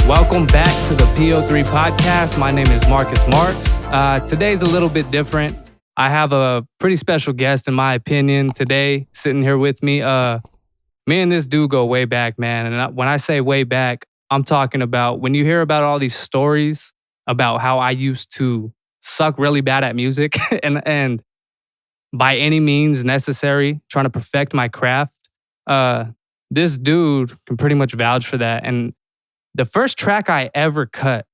Welcome back to the PO3 Podcast. My name is Marcus Marks. Today's a little bit different. I have a pretty special guest, in my opinion, today sitting here with me. Me and this dude go way back, man. And when I say way back, I'm talking about when you hear about all these stories about how I used to suck really bad at music and by any means necessary, trying to perfect my craft. This dude can pretty much vouch for that. And the first track I ever cut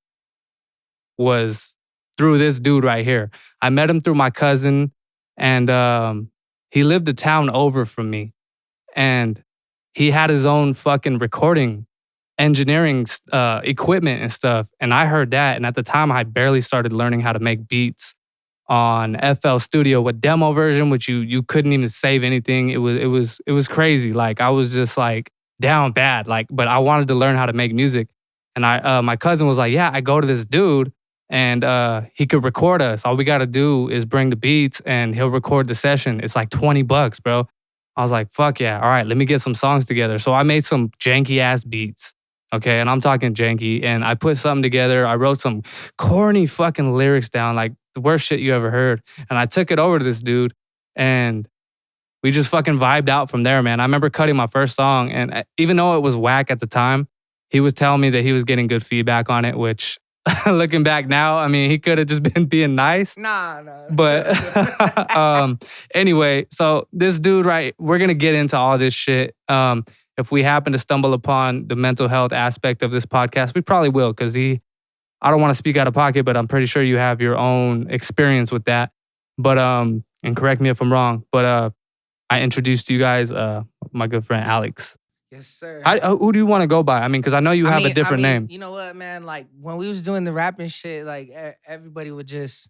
was through this dude right here. I met him through my cousin, and he lived a town over from me. And he had his own fucking recording, engineering equipment and stuff. And I heard that. And at the time, I barely started learning how to make beats on FL Studio with demo version, which you couldn't even save anything. It was crazy. Like I was just like down bad. Like, but I wanted to learn how to make music. And my cousin was like, yeah, I go to this dude and he could record us. All we got to do is bring the beats and he'll record the session. It's like $20, bro. I was like, fuck yeah. All right, let me get some songs together. So I made some janky ass beats. Okay, and I'm talking janky. And I put something together. I wrote some corny fucking lyrics down, like the worst shit you ever heard. And I took it over to this dude and we just fucking vibed out from there, man. I remember cutting my first song, and even though it was whack at the time, he was telling me that he was getting good feedback on it, which looking back now, I mean, he could have just been being nice. Nah. But anyway, so this dude, right, we're going to get into all this shit. If we happen to stumble upon the mental health aspect of this podcast, we probably will, because I don't want to speak out of pocket, but I'm pretty sure you have your own experience with that. But, and correct me if I'm wrong, but I introduced you guys my good friend Alex. Yes, sir. Who do you want to go by? I mean, because I know you have a different name. You know what, man? Like when we was doing the rapping shit, like everybody would just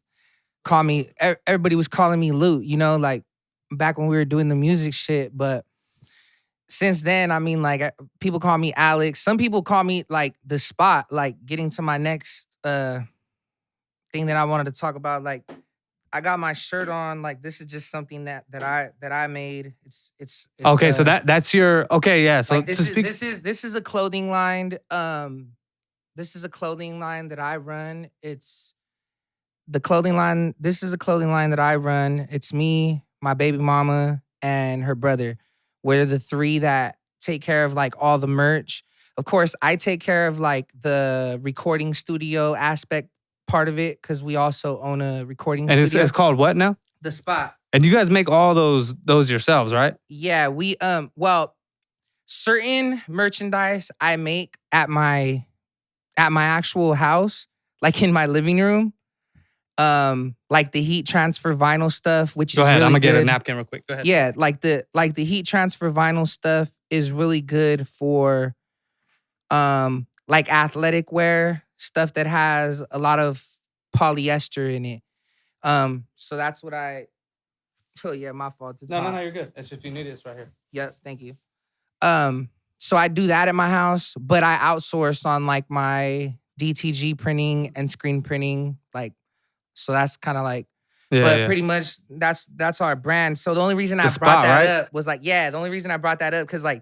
call me. Everybody was calling me Loot. You know, like back when we were doing the music shit. But since then, I mean, like people call me Alex. Some people call me like the Spot. Like getting to my next thing that I wanted to talk about, like. I got my shirt on. Like this is just something that I made. It's okay. So that's your okay. Yeah. So like this is a clothing line. This is a clothing line that I run. It's the clothing line. This is a clothing line that I run. It's me, my baby mama, and her brother. We're the three that take care of like all the merch. Of course, I take care of like the recording studio aspect part of it, because we also own a recording studio. And it's called what now? The Spot. And you guys make all those yourselves, right? Yeah, we well, certain merchandise I make at my actual house, like in my living room. Like the heat transfer vinyl stuff, which Go is ahead, really I'm gonna good. get a napkin real quick. Go ahead. Yeah, like the heat transfer vinyl stuff is really good for like athletic wear. Stuff that has a lot of polyester in it. So that's what oh yeah, my fault. No, you're good. It's just you need this right here. Yep, thank you. So I do that at my house, but I outsource on like my DTG printing and screen printing. Like, so that's kind of like, pretty much that's our brand. So the only reason I brought that up was like, the only reason I brought that up, because like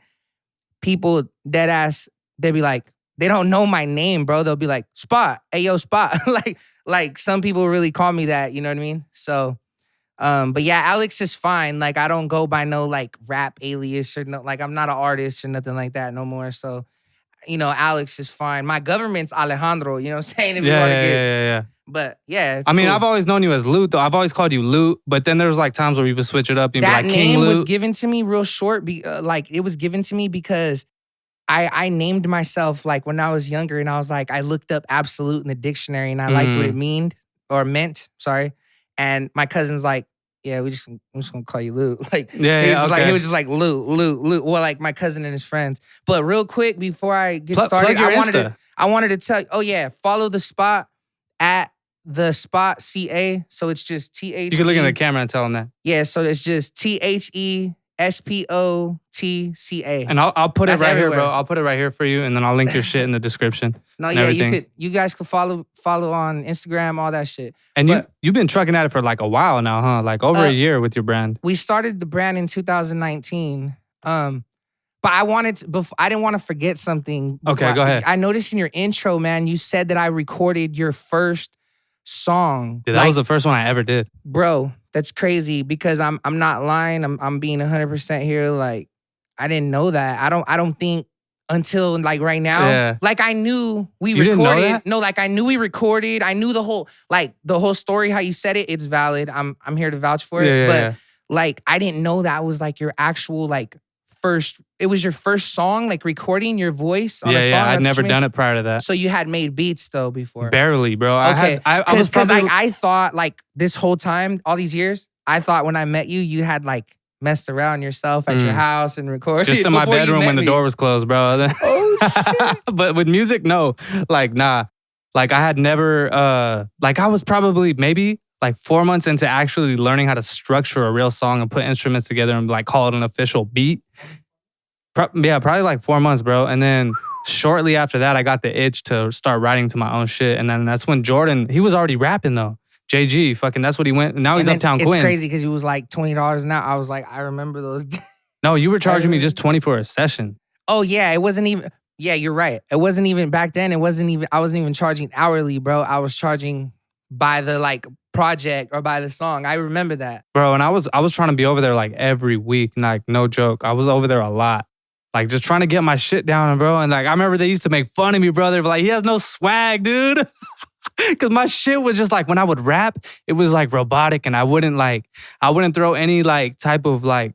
people dead ass, they'd be like, they don't know my name, bro. They'll be like, Spot, hey, yo, Spot. like some people really call me that, you know what I mean? So, but yeah, Alex is fine. Like, I don't go by no, like, rap alias or no, like, I'm not an artist or nothing like that no more. So, you know, Alex is fine. My government's Alejandro, you know what I'm saying? If you want to get. Yeah. But yeah, it's I mean, cool. I've always known you as Loot, though. I've always called you Loot, but then there's like times where you would switch it up and be like King Loot. That name was given to me real short. Like, it was given to me because I named myself like when I was younger, and I was like, I looked up absolute in the dictionary and I liked what it meant, sorry. And my cousin's like, yeah, I'm just gonna call you Loot. Like, he was just like Loot. Well, like my cousin and his friends. But real quick, before I get started, I wanted to tell you, oh yeah, follow the Spot at the Spot CA. So it's just THE. You can look in the camera and tell them that. Yeah, so it's just THE SPOTCA. And I'll put it right everywhere. here, bro. I'll put it right here for you, and then I'll link your shit in the description. No, yeah, you guys could follow on Instagram, all that shit. And you've been trucking at it for like a while now, huh? Like over a year with your brand. We started the brand in 2019. But I didn't want to forget something. Okay, go ahead. I noticed in your intro, man, you said that I recorded your first song. Yeah, that was the first one I ever did. Bro, that's crazy because I'm not lying. I'm being 100% here. Like, I didn't know that. I don't think until like right now. Yeah. Like I knew we You recorded. didn't know that? No, like I knew we recorded. I knew the whole story, how you said it. It's valid. I'm here to vouch for it. Yeah, but like I didn't know that was like your actual like first. It was your first song, like recording your voice on a song. Yeah, I'd never done it prior to that. So you had made beats though before. Barely, bro. Okay, Because I thought like this whole time, all these years, I thought when I met you, you had like messed around yourself at your house and recorded. Just in my bedroom when the door was closed, bro. Oh shit. But with music, no. Like, nah. Like I had never, like I was probably maybe like 4 months into actually learning how to structure a real song and put instruments together and like call it an official beat. Probably like 4 months, bro. And then shortly after that, I got the itch to start writing to my own shit. And then that's when Jordan, he was already rapping though. JG, fucking, that's what he went. Now he's Uptown Quinn. It's crazy because he was like $20 an hour. I was like, I remember those days. No, you were charging me just 20 for a session. Oh yeah, it wasn't even. Yeah, you're right. It wasn't even back then. I wasn't even charging hourly, bro. I was charging by the like project or by the song. I remember that, bro. And I was trying to be over there like every week, like no joke. I was over there a lot, like just trying to get my shit down, bro. And like I remember they used to make fun of me, brother. But like he has no swag, dude. Cause my shit was just like when I would rap, it was like robotic, and I wouldn't throw any like type of like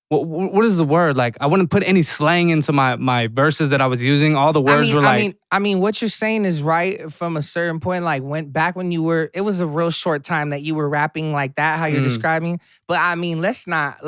what is the word? Like I wouldn't put any slang into my verses that I was using. All the words were like. I mean, what you're saying is right from a certain point. Like when you were, it was a real short time that you were rapping like that, how you're describing. But I mean, let's not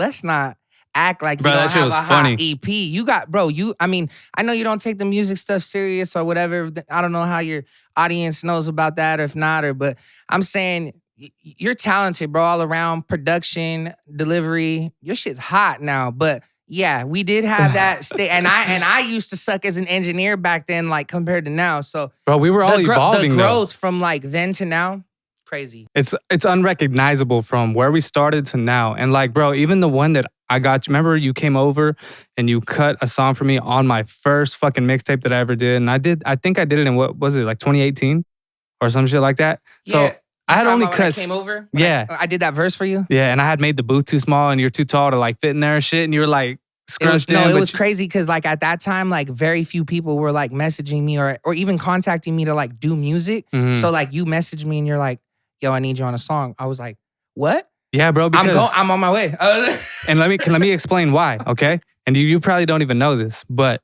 act like bro, you don't have a funny. hot EP. You got, bro. I mean, I know you don't take the music stuff serious or whatever. I don't know how your audience knows about that or if not, but I'm saying you're talented, bro, all around production, delivery. Your shit's hot now, but yeah, we did have that and I used to suck as an engineer back then, like compared to now. So, bro, we were all evolving. The growth from like then to now, crazy. It's unrecognizable from where we started to now. And like, bro, even the one that I got, remember you came over and you cut a song for me on my first fucking mixtape that I ever did. And I think I did it in what was it, like 2018 or some shit like that. Yeah. So I had only cut. Came over. Yeah, I did that verse for you. Yeah, and I had made the booth too small, and you're too tall to like fit in there and shit. And you were like scrunched in. No, it was crazy because like at that time, like very few people were like messaging me or even contacting me to like do music. Mm-hmm. So like you messaged me and you're like, "Yo, I need you on a song." I was like, "What?" Yeah, bro. Because I'm on my way. And let me explain why. Okay, and you probably don't even know this, but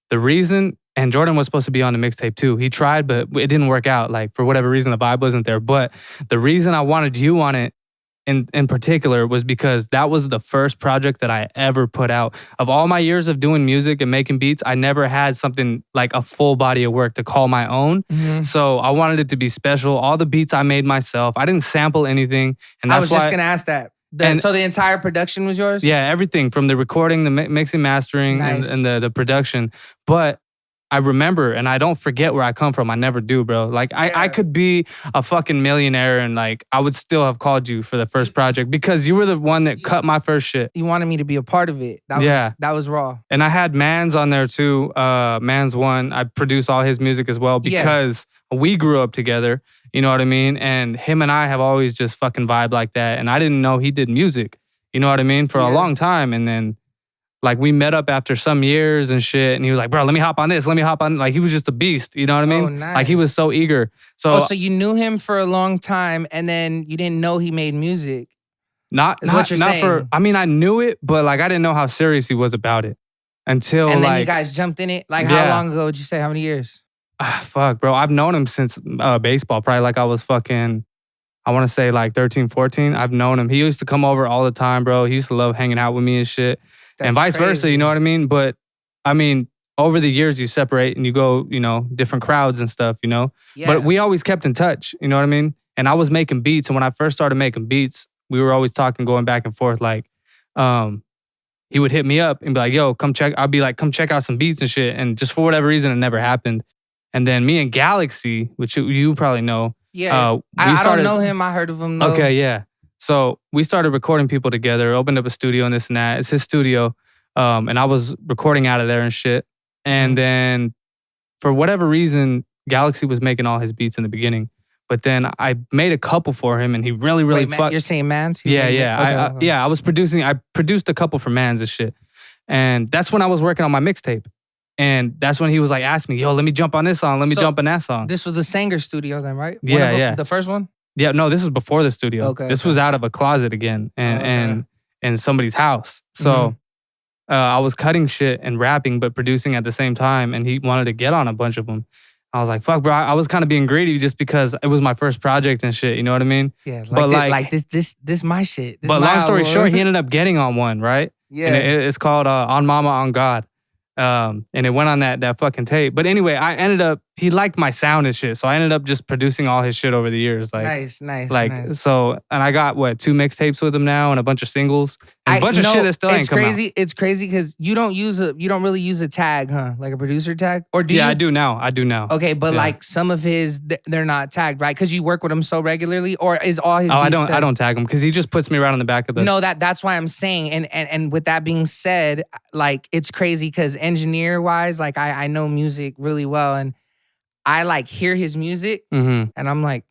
the reason. And Jordan was supposed to be on the mixtape too. He tried, but it didn't work out. Like for whatever reason, the vibe wasn't there. But the reason I wanted you on it in particular was because that was the first project that I ever put out. Of all my years of doing music and making beats, I never had something like a full body of work to call my own. Mm-hmm. So I wanted it to be special. All the beats I made myself. I didn't sample anything. And that's I was just going to ask that. So the entire production was yours? Yeah, everything from the recording, the mixing, mastering, nice. and the production. But I remember, and I don't forget where I come from. I never do, bro. Like, yeah. I could be a fucking millionaire and, like, I would still have called you for the first project because you were the one that cut my first shit. You wanted me to be a part of it. That was raw. And I had Mans on there, too. Mans One. I produce all his music as well because we grew up together. You know what I mean? And him and I have always just fucking vibed like that. And I didn't know he did music. You know what I mean? For a long time. And then... like, we met up after some years and shit, and he was like, bro, let me hop on this, let me hop on. Like, he was just a beast, you know what I mean? Oh, nice. Like, he was so eager. So you knew him for a long time, and then you didn't know he made music. Not what you're saying. I mean, I knew it, but, like, I didn't know how serious he was about it until, and then like... you guys jumped in it? Like, how long ago would you say? How many years? Fuck, bro. I've known him since baseball, probably like I was fucking... I want to say, like, 13, 14. I've known him. He used to come over all the time, bro. He used to love hanging out with me and shit. And vice versa, you know what I mean? But, I mean, over the years, you separate and you go, you know, different crowds and stuff, you know? Yeah. But we always kept in touch, you know what I mean? And I was making beats. And when I first started making beats, we were always talking, going back and forth. Like, he would hit me up and be like, yo, come check. I'd be like, come check out some beats and shit. And just for whatever reason, it never happened. And then me and Galaxy, which you probably know. Yeah, I don't know him. I heard of him, though. Okay, yeah. So we started recording people together, opened up a studio and this and that. It's his studio. And I was recording out of there and shit. And then for whatever reason, Galaxy was making all his beats in the beginning. But then I made a couple for him and he really You're saying Mans? Yeah. I was producing. I produced a couple for Mans and shit. And that's when I was working on my mixtape. And that's when he was like, asked me, yo, let me jump on this song. Let me jump on that song. This was the Sanger studio then, right? Yeah. The first one? Yeah, no, this was before the studio. Okay. This was out of a closet again and in somebody's house. So I was cutting shit and rapping, but producing at the same time. And he wanted to get on a bunch of them. I was like, fuck, bro. I was kind of being greedy just because it was my first project and shit. You know what I mean? Yeah. Like this my shit. But long story short, he ended up getting on one, right? Yeah. And it's called On Mama, On God. And it went on that fucking tape. But anyway, he liked my sound and shit. So I ended up just producing all his shit over the years. Like, nice. So, and I got 2 mixtapes with him now and a bunch of singles. And a bunch of shit that still ain't come out. It's crazy because you don't really use a tag, huh? Like a producer tag? Or do you? Yeah, I do now. Okay, but like some of his, they're not tagged, right? Because you work with him so regularly? Or is all his I don't tag him because he just puts me right on the back of the... No, that's why I'm saying. And with that being said, like it's crazy because engineer-wise, like I know music really well and I like hear his music and I'm like,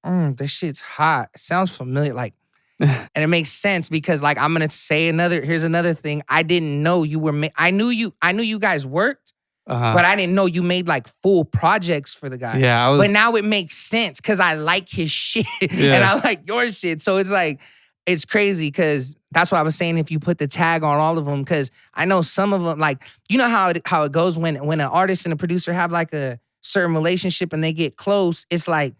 this shit's hot. It sounds familiar. Like, and it makes sense because like I'm gonna say here's another thing. I didn't know you were I knew you guys worked, but I didn't know you made like full projects for the guy. Yeah, but now it makes sense because I like his shit and I like your shit. So it's like, it's crazy because that's why I was saying if you put the tag on all of them, because I know some of them, like, you know how it goes when an artist and a producer have like a certain relationship and they get close, it's like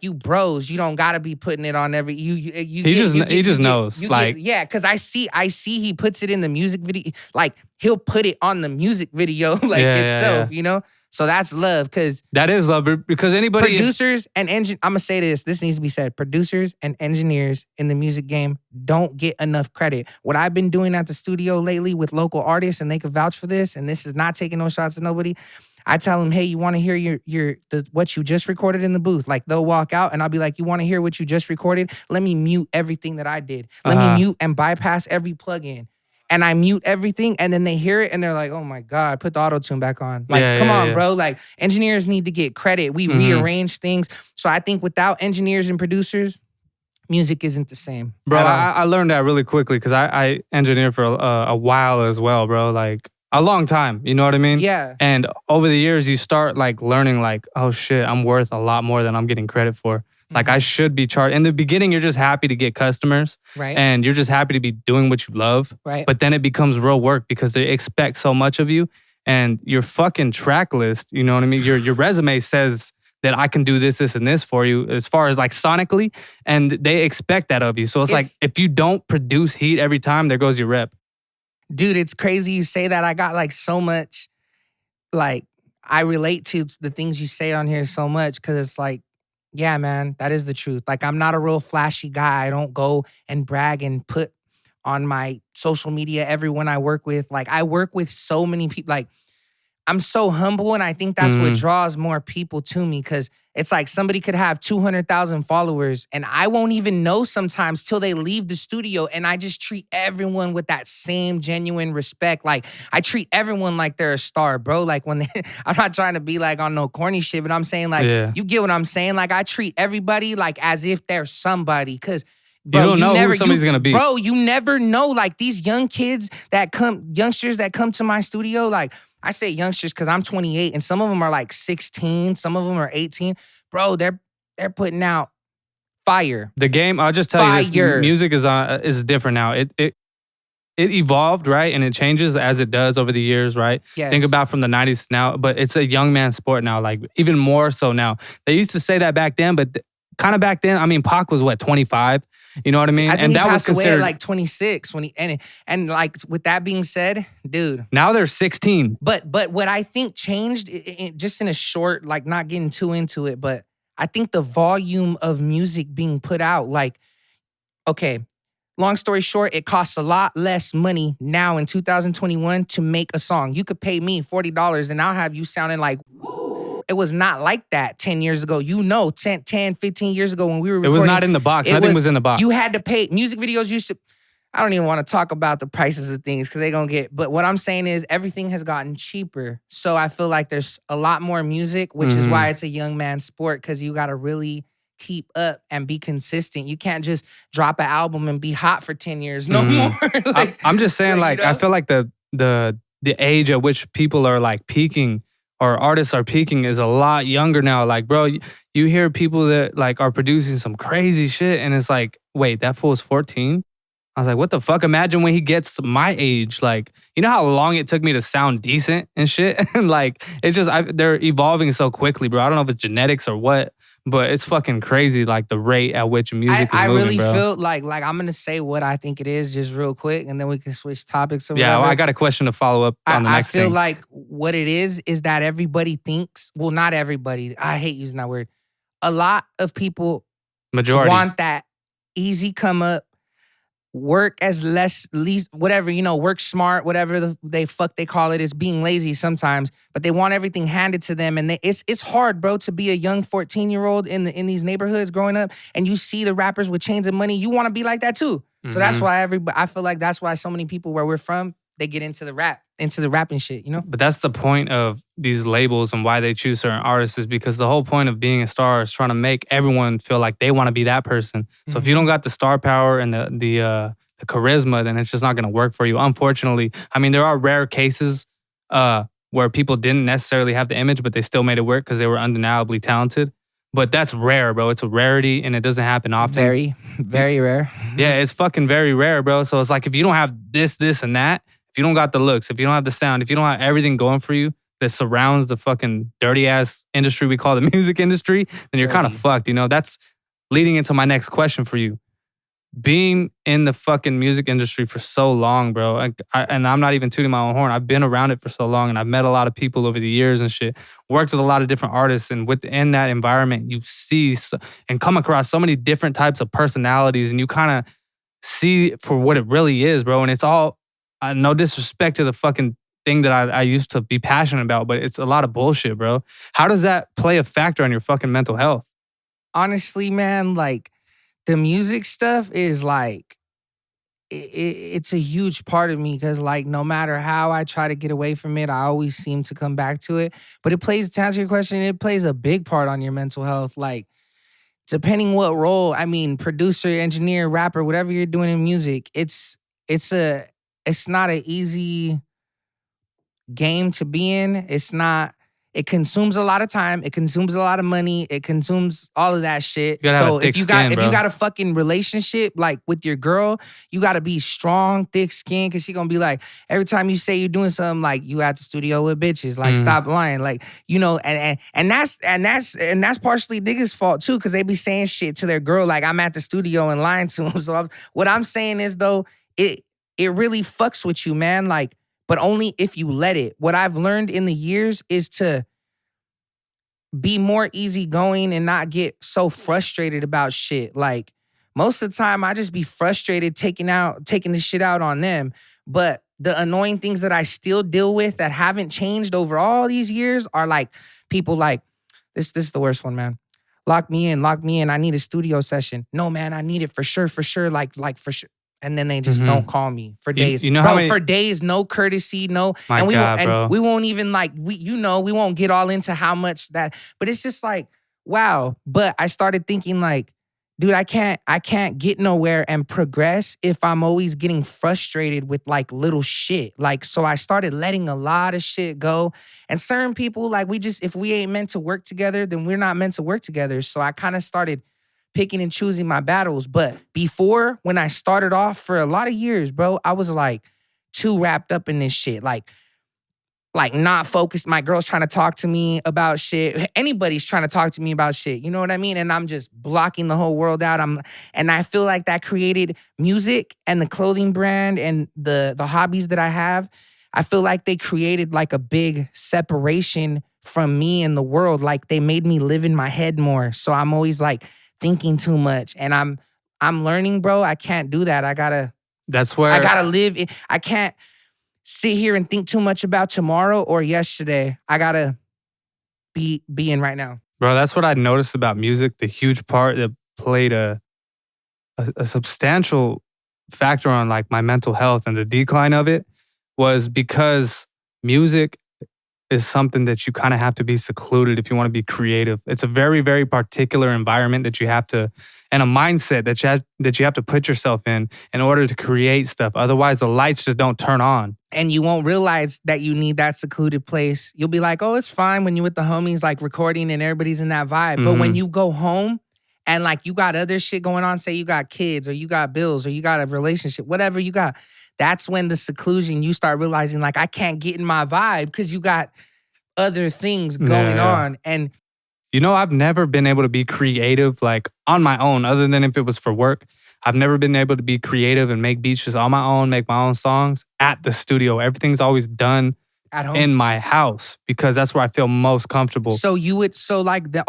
you bros. You don't gotta be putting it on every he just knows. Because I see he puts it in the music video. Like he'll put it on the music video itself, you know? So that's love because that is love because anybody producers and I'm gonna say this needs to be said. Producers and engineers in the music game don't get enough credit. What I've been doing at the studio lately with local artists, and they can vouch for this, and this is not taking no shots at nobody. I tell them, hey, you want to hear what you just recorded in the booth? Like they'll walk out and I'll be like, you want to hear what you just recorded? Let me mute everything that I did. Let me mute and bypass every plugin. And I mute everything and then they hear it and they're like, oh my God, put the auto-tune back on. Like, come on, bro. Like engineers need to get credit. We rearrange things. So I think without engineers and producers, music isn't the same. Bro, I learned that really quickly because I engineered for a while as well, bro. Like, a long time, you know what I mean? Yeah. And over the years, you start like learning like, oh shit, I'm worth a lot more than I'm getting credit for. Like I should be charged. In the beginning, you're just happy to get customers. Right. And you're just happy to be doing what you love. Right. But then it becomes real work because they expect so much of you. And your fucking track list, you know what I mean? Your resume says that I can do this, and this for you as far as like sonically. And they expect that of you. So it's like, if you don't produce heat every time, there goes your rep. Dude, it's crazy you say that. I got like so much, like I relate to the things you say on here so much because it's like, yeah, man, that is the truth. Like I'm not a real flashy guy. I don't go and brag and put on my social media everyone I work with. Like I work with so many people. Like I'm so humble and I think that's what draws more people to me because it's like somebody could have 200,000 followers and I won't even know sometimes till they leave the studio and I just treat everyone with that same genuine respect. Like I treat everyone like they're a star, bro. Like when I'm not trying to be like on no corny shit, but I'm saying like, you get what I'm saying? Like I treat everybody like as if they're somebody because bro, you don't know who somebody's gonna be. Bro, you never know. Like these youngsters that come to my studio, like I say youngsters because I'm 28 and some of them are like 16, some of them are 18. Bro, they're putting out fire. The game, I'll just tell you this, music is different now. It evolved, right? And it changes as it does over the years, right? Yes. Think about from the 90s now, but it's a young man sport now, like even more so now. They used to say that back then, but kind of back then, I mean, Pac was 25? You know what I mean? I think and he that passed was considered away at like 26 when and like with that being said, dude. Now they're 16. But what I think changed, just in a short, like not getting too into it, but I think the volume of music being put out, like, okay, long story short, it costs a lot less money now in 2021 to make a song. You could pay me $40 and I'll have you sounding like, it was not like that 10 years ago. You know, 10, 15 years ago when we were recording. It was not in the box. Nothing was in the box. You had to pay. Music videos used to... I don't even want to talk about the prices of things because they're going to get, but what I'm saying is everything has gotten cheaper. So I feel like there's a lot more music, which is why it's a young man's sport, because you got to really keep up and be consistent. You can't just drop an album and be hot for 10 years no more. Like, I'm just saying, like, I feel like the age at which people are like peaking or artists are peaking is a lot younger now. Like, bro, you hear people that like are producing some crazy shit and it's like, wait, that fool's 14? I was like, what the fuck? Imagine when he gets to my age. Like, you know how long it took me to sound decent and shit? And like, it's just, they're evolving so quickly, bro. I don't know if it's genetics or what, but it's fucking crazy, like the rate at which music is moving, I really bro. feel like I'm going to say what I think it is just real quick, and then we can switch topics or Yeah, whatever. well, I got a question to follow up on the next thing. I feel like what it is that everybody thinks, well, not everybody. I hate using that word. A lot of people want that easy come up, work as least whatever, work smart, whatever they call it, is being lazy sometimes, but they want everything handed to them. And it's hard, bro, to be a young 14-year-old in these neighborhoods growing up, and you see the rappers with chains and money, you want to be like that too. So that's why I feel like that's why so many people where we're from, they get into the rapping shit, But that's the point of these labels and why they choose certain artists, is because the whole point of being a star is trying to make everyone feel like they want to be that person. So if you don't got the star power and the charisma, then it's just not going to work for you. Unfortunately, I mean, there are rare cases where people didn't necessarily have the image, but they still made it work because they were undeniably talented. But that's rare, bro. It's a rarity and it doesn't happen often. Very, very rare. Yeah, it's fucking very rare, bro. So it's like, if you don't have this, and that, if you don't got the looks, if you don't have the sound, if you don't have everything going for you that surrounds the fucking dirty ass industry we call the music industry, then you're kind of fucked. That's leading into my next question for you. Being in the fucking music industry for so long, bro, and I'm not even tooting my own horn. I've been around it for so long, and I've met a lot of people over the years and shit. Worked with a lot of different artists, and within that environment, you see and come across so many different types of personalities, and you kind of see for what it really is, bro. And it's all, no disrespect to the fucking thing that I used to be passionate about, but it's a lot of bullshit, bro. How does that play a factor on your fucking mental health? Honestly, man, like, the music stuff is like, it's a huge part of me, because like, no matter how I try to get away from it, I always seem to come back to it. But to answer your question, it plays a big part on your mental health. Like, depending what role, I mean, producer, engineer, rapper, whatever you're doing in music, it's not an easy game to be in. It consumes a lot of time. It consumes a lot of money. It consumes all of that shit. So if you got a fucking relationship like with your girl, you got to be strong, thick skin, because she gonna be like, every time you say you're doing something, like, you at the studio with bitches, like, stop lying, like, and that's partially niggas' fault too, because they be saying shit to their girl like, I'm at the studio, and lying to them. So what I'm saying is, though, it really fucks with you, man. Like, but only if you let it. What I've learned in the years is to be more easygoing and not get so frustrated about shit. Like, most of the time, I just be frustrated taking the shit out on them. But the annoying things that I still deal with that haven't changed over all these years are like, people like, this is the worst one, man. Lock me in. I need a studio session. No, man, I need it for sure, like for sure. And then they just don't call me for days. For days, no courtesy, no. We won't even we won't get all into how much that, but it's just like, wow. But I started thinking like, dude, I can't get nowhere and progress if I'm always getting frustrated with like little shit. Like, so I started letting a lot of shit go. And certain people, like, if we ain't meant to work together, then we're not meant to work together. So I kind of started picking and choosing my battles. But before, when I started off for a lot of years, bro, I was like too wrapped up in this shit. Like not focused. My girl's trying to talk to me about shit. Anybody's trying to talk to me about shit. You know what I mean? And I'm just blocking the whole world out. And I feel like that created music and the clothing brand and the hobbies that I have. I feel like they created like a big separation from me and the world. Like, they made me live in my head more. So I'm always like thinking too much, and I'm learning, bro. I can't do that. I gotta live. I can't sit here and think too much about tomorrow or yesterday. I gotta be in right now, bro. That's what I noticed about music. The huge part that played a substantial factor on like my mental health and the decline of it was because music is something that you kind of have to be secluded if you want to be creative. It's a very, very particular environment that you have to, and a mindset that you have to put yourself in order to create stuff. Otherwise, the lights just don't turn on. And you won't realize that you need that secluded place. You'll be like, oh, it's fine when you're with the homies, like recording and everybody's in that vibe. Mm-hmm. But when you go home and like you got other shit going on, say you got kids or you got bills or you got a relationship, whatever you got, that's when the seclusion, you start realizing like, I can't get in my vibe because you got other things going on. And you know, I've never been able to be creative like on my own, other than if it was for work. I've never been able to be creative and make beats just on my own, make my own songs at the studio. Everything's always done at home in my house because that's where I feel most comfortable. So you would,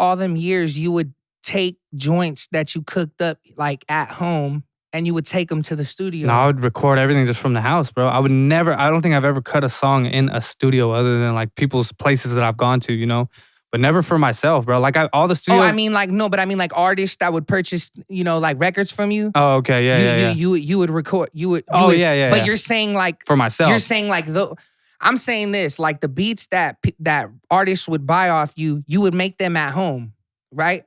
all them years, you would take joints that you cooked up like at home and you would take them to the studio. No, I would record everything just from the house, bro. I don't think I've ever cut a song in a studio other than like people's places that I've gone to, you know? But never for myself, bro. Like all the studio. Oh, I mean like artists that would purchase, you know, like records from you. Oh, okay, yeah. You would record, yeah. But you're saying like for myself. You're saying like I'm saying this, like the beats that artists would buy off you, you would make them at home, right?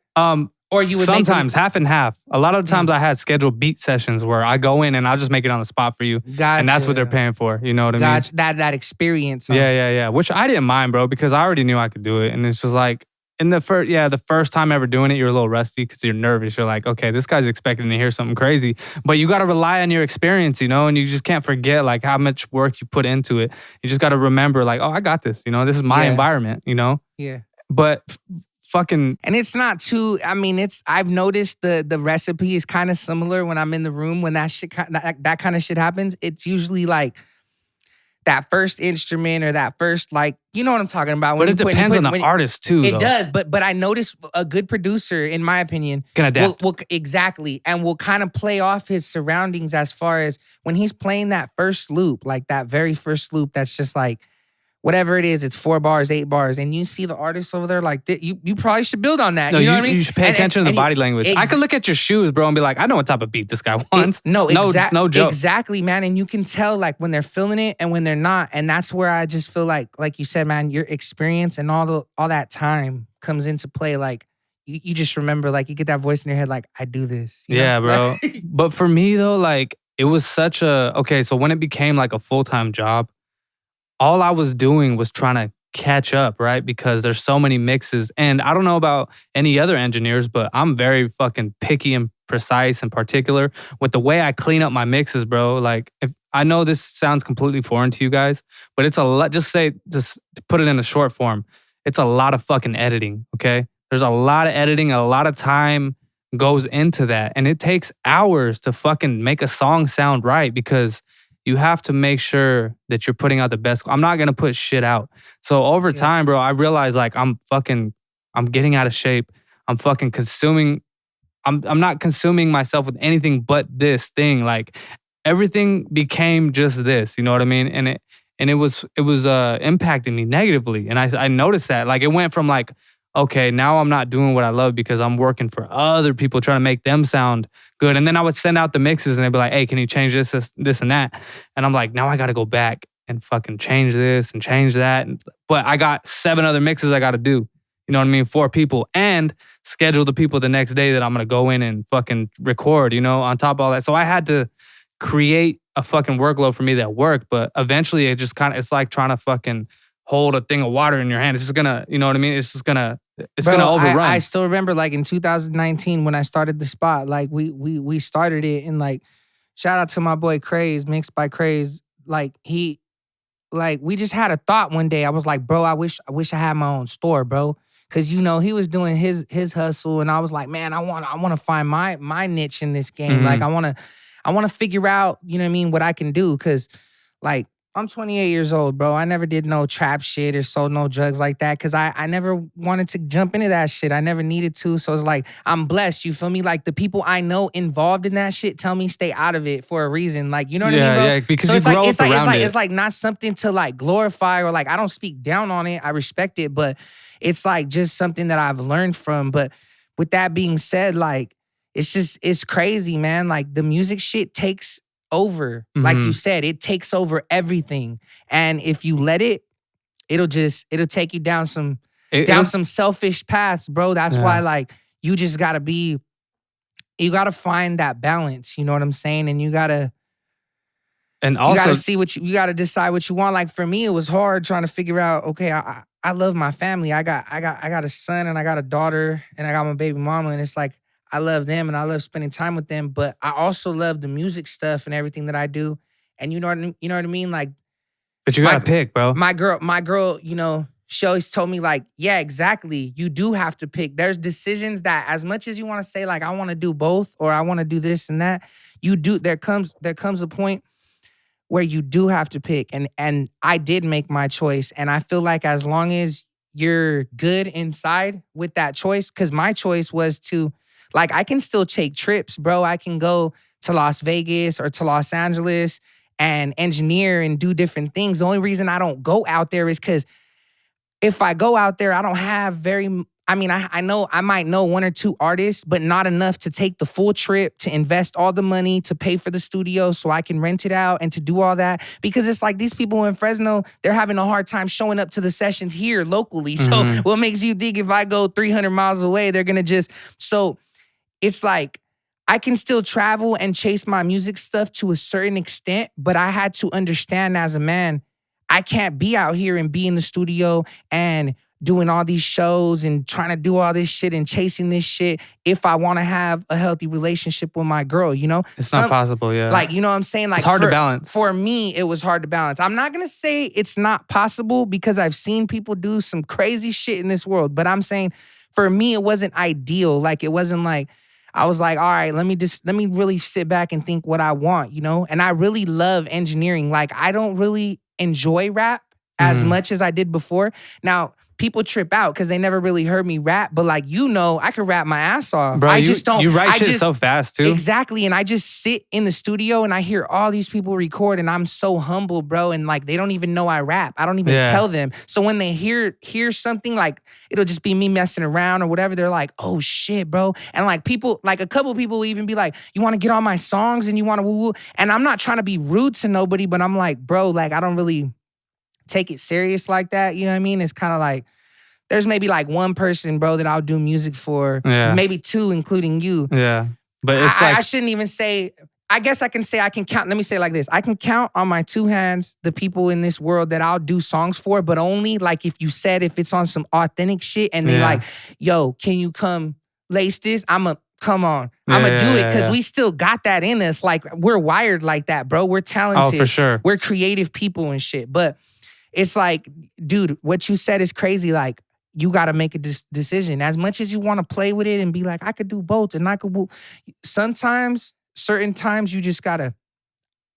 Or you would sometimes half and half. A lot of the times I had scheduled beat sessions where I go in and I'll just make it on the spot for you. Gotcha. And that's what they're paying for. You know what I mean? Gotcha. That experience. Yeah. Which I didn't mind, bro, because I already knew I could do it. And it's just like, the first time ever doing it, you're a little rusty because you're nervous. You're like, okay, this guy's expecting to hear something crazy. But you got to rely on your experience, you know, and you just can't forget like how much work you put into it. You just got to remember like, oh, I got this. You know, this is my environment, you know? Yeah. But fucking... And it's not too... I mean, I've noticed the recipe is kind of similar when I'm in the room when that kind of shit happens. It's usually like that first instrument or that first, like, you know what I'm talking about. But it depends on the artist too, It does, but I noticed a good producer, in my opinion... Can adapt. Exactly. And will kind of play off his surroundings as far as when he's playing that first loop, like that very first loop that's just like... Whatever it is, it's 4 bars, 8 bars. And you see the artist over there like, you probably should build on that. No, you know what I mean? You should pay attention to the body language. I could look at your shoes, bro, and be like, I know what type of beat this guy wants. No joke. Exactly, man. And you can tell like when they're feeling it and when they're not. And that's where I just feel like you said, man, your experience and all that time comes into play. Like you just remember, like you get that voice in your head, like, I do this. Yeah, bro. But for me though, like it was such okay, so when it became like a full-time job, all I was doing was trying to catch up, right? Because there's so many mixes. And I don't know about any other engineers, but I'm very fucking picky and precise and particular with the way I clean up my mixes, bro. Like, if I know this sounds completely foreign to you guys, but it's a lot, just put it in a short form. It's a lot of fucking editing, okay? There's a lot of editing, a lot of time goes into that. And it takes hours to fucking make a song sound right because you have to make sure that you're putting out the best. I'm not going to put shit out. So over time, bro, I realized like I'm getting out of shape. I'm fucking consuming. I'm not consuming myself with anything but this thing. Like everything became just this, you know what I mean? And it was impacting me negatively. And I noticed that like it went from like, okay, now I'm not doing what I love because I'm working for other people trying to make them sound good. And then I would send out the mixes and they'd be like, hey, can you change this and that? And I'm like, now I got to go back and fucking change this and change that. But I got 7 other mixes I got to do. You know what I mean? 4 people and schedule the people the next day that I'm going to go in and fucking record, you know, on top of all that. So I had to create a fucking workload for me that worked. But eventually it just it's like trying to fucking hold a thing of water in your hand. It's just going to, you know what I mean? It's just going to... It's going to overrun. I still remember like in 2019 when I started the spot, like we started it and like shout out to my boy Craze, mixed by Craze. Like we just had a thought one day. I was like, bro, I wish I had my own store, bro. Cause you know, he was doing his hustle and I was like, man, I want to find my niche in this game. Mm-hmm. Like I want to figure out, you know what I mean, what I can do. Cause like, I'm 28 years old, bro. I never did no trap shit or sold no drugs like that because I never wanted to jump into that shit. I never needed to. So it's like, I'm blessed, you feel me? Like the people I know involved in that shit tell me stay out of it for a reason. Like, you know what I mean, bro? Yeah, because so you grow up around it. It's like not something to like glorify or like, I don't speak down on it. I respect it, but it's like just something that I've learned from. But with that being said, like, it's crazy, man. Like the music shit takes over. Like you said, it takes over everything. And if you let it, it'll take you down some selfish paths, bro. That's why like you just gotta find that balance. You know what I'm saying? And you gotta see you gotta decide what you want. Like for me, it was hard trying to figure out, okay, I love my family. I got a son and I got a daughter and I got my baby mama. And it's like, I love them and I love spending time with them. But I also love the music stuff and everything that I do. And you know what I mean? Like, but you gotta pick, bro. My girl, you know, she always told me like, yeah, exactly. You do have to pick. There's decisions that as much as you want to say like, I want to do both or I want to do this and that, there comes a point where you do have to pick. And I did make my choice. And I feel like as long as you're good inside with that choice, because my choice was to, like, I can still take trips, bro. I can go to Las Vegas or to Los Angeles and engineer and do different things. The only reason I don't go out there is because if I go out there, I don't have I know I might know one or two artists, but not enough to take the full trip, to invest all the money, to pay for the studio so I can rent it out and to do all that. Because it's like these people in Fresno, they're having a hard time showing up to the sessions here locally. So what makes you think if I go 300 miles away, they're going to so it's like, I can still travel and chase my music stuff to a certain extent, but I had to understand as a man, I can't be out here and be in the studio and doing all these shows and trying to do all this shit and chasing this shit if I want to have a healthy relationship with my girl, you know? It's not possible, yeah. Like, you know what I'm saying? Like, it's hard to balance. For me, it was hard to balance. I'm not going to say it's not possible because I've seen people do some crazy shit in this world, but I'm saying for me, it wasn't ideal. Like, it wasn't like, I was like, all right, let me really sit back and think what I want, you know? And I really love engineering. Like, I don't really enjoy rap as much as I did before. Now, people trip out because they never really heard me rap, but like, you know, I could rap my ass off. Bro, I just don't. You write shit so fast too. Exactly. And I just sit in the studio and I hear all these people record and I'm so humble, bro. And like, they don't even know I rap. I don't even tell them. So when they hear something, like, it'll just be me messing around or whatever. They're like, oh shit, bro. And like people, like a couple people will even be like, you want to get on my songs and you want to woo woo. And I'm not trying to be rude to nobody, but I'm like, bro, like, I don't really take it serious like that. You know what I mean? It's kind of like, there's maybe like one person, bro, that I'll do music for. Yeah. Maybe two, including you. Yeah. But it's I shouldn't even say, I guess I can say I can count. Let me say it like this. I can count on my two hands the people in this world that I'll do songs for, but only like if it's on some authentic shit and they like, yo, can you come lace this? Come on. I'm going to do it because we still got that in us. Like, we're wired like that, bro. We're talented. Oh, for sure. We're creative people and shit. But it's like, dude, what you said is crazy. Like, you got to make a decision. As much as you want to play with it and be like, I could do both and I could. Sometimes, certain times, you just got to,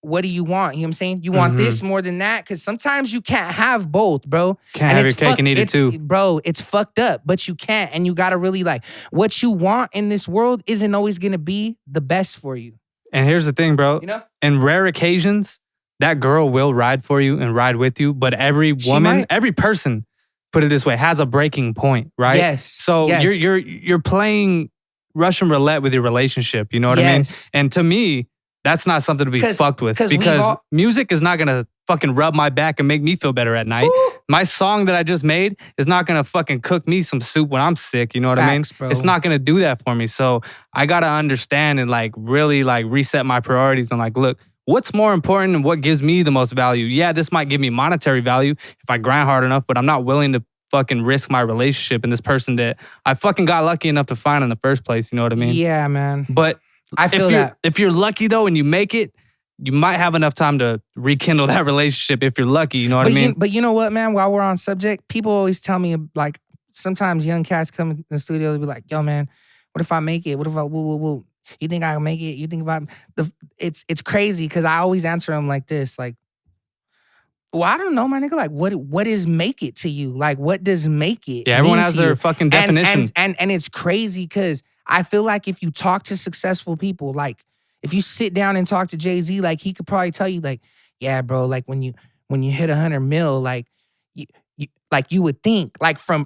what do you want? You know what I'm saying? You want this more than that? Because sometimes you can't have both, bro. Can't have your cake and eat it too. Bro, it's fucked up, but you can't. And you got to really like, what you want in this world isn't always going to be the best for you. And here's the thing, bro. You know? In rare occasions, that girl will ride for you and ride with you. But every woman, every person, put it this way, has a breaking point, right? Yes. So you're playing Russian roulette with your relationship. You know what I mean? And to me, that's not something to be fucked with because music is not gonna fucking rub my back and make me feel better at night. Ooh. My song that I just made is not gonna fucking cook me some soup when I'm sick. You know what I mean? Bro. It's not gonna do that for me. So I gotta understand and like really like reset my priorities and like, look, what's more important and what gives me the most value? Yeah, this might give me monetary value if I grind hard enough, but I'm not willing to fucking risk my relationship and this person that I fucking got lucky enough to find in the first place. You know what I mean? Yeah, man. But I feel that. If you're lucky though and you make it, you might have enough time to rekindle that relationship if you're lucky. You know what I mean? But you know what, man? While we're on subject, people always tell me like, sometimes young cats come in the studio and be like, yo, man, what if I make it? What if I, woo? You think I can make it? You think about it's crazy because I always answer them like this, like, well, I don't know, my nigga. Like, what is make it to you? Like, what does make it? Yeah, everyone has their fucking definition. And it's crazy because I feel like if you talk to successful people, like if you sit down and talk to Jay-Z, like he could probably tell you, like, yeah, bro, like when you hit 100 mil, like you would think, like from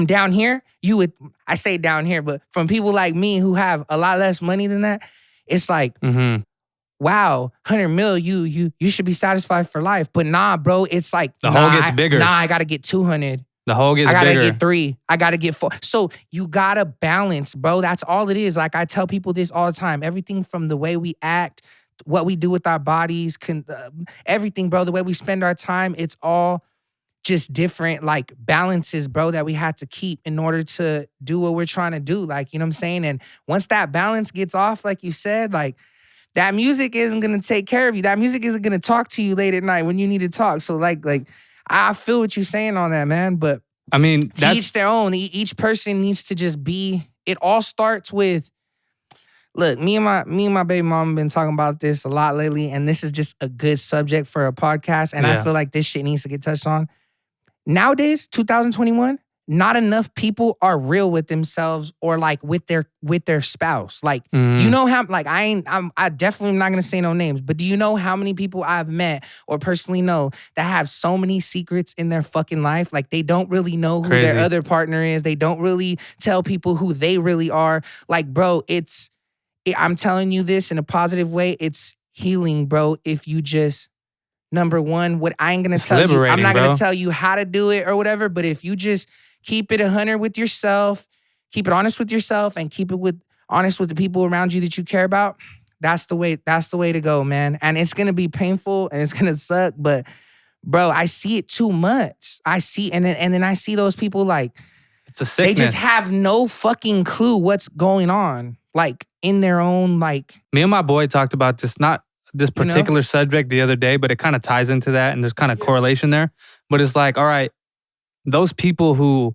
down here, you would, I say down here, but from people like me who have a lot less money than that, it's like, wow, 100 mil, you should be satisfied for life. But nah, bro, it's like the hole gets bigger. I gotta get 200. The hole gets bigger. I gotta get 3. I gotta get 4. So you gotta balance, bro. That's all it is. Like I tell people this all the time. Everything from the way we act, what we do with our bodies, everything, bro. The way we spend our time, it's all just different like balances, bro, that we had to keep in order to do what we're trying to do. Like, you know what I'm saying? And once that balance gets off, like you said, like that music isn't gonna take care of you. That music isn't gonna talk to you late at night when you need to talk. So like I feel what you're saying on that, man. But I mean, to each their own. Each person needs to just be. It all starts with. Look, me and my baby mom have been talking about this a lot lately, and this is just a good subject for a podcast. And I feel like this shit needs to get touched on. Nowadays, 2021, not enough people are real with themselves or like with their spouse. Like, you know how, like, I definitely am not gonna say no names, but do you know how many people I've met or personally know that have so many secrets in their fucking life? Like, they don't really know who their other partner is. They don't really tell people who they really are. Like, bro, I'm telling you this in a positive way. It's healing, bro, if you just, number one, what I ain't gonna tell you, I'm not gonna tell you how to do it or whatever, but if you just keep it 100 with yourself, keep it honest with yourself, and keep it honest with the people around you that you care about, that's the way to go, man. And it's gonna be painful and it's gonna suck, but bro, I see it too much. And then I see those people like, it's a sickness. They just have no fucking clue what's going on, like in their own like. Me and my boy talked about this, not this particular subject the other day, but it kind of ties into that and there's kind of correlation there. But it's like, all right, those people who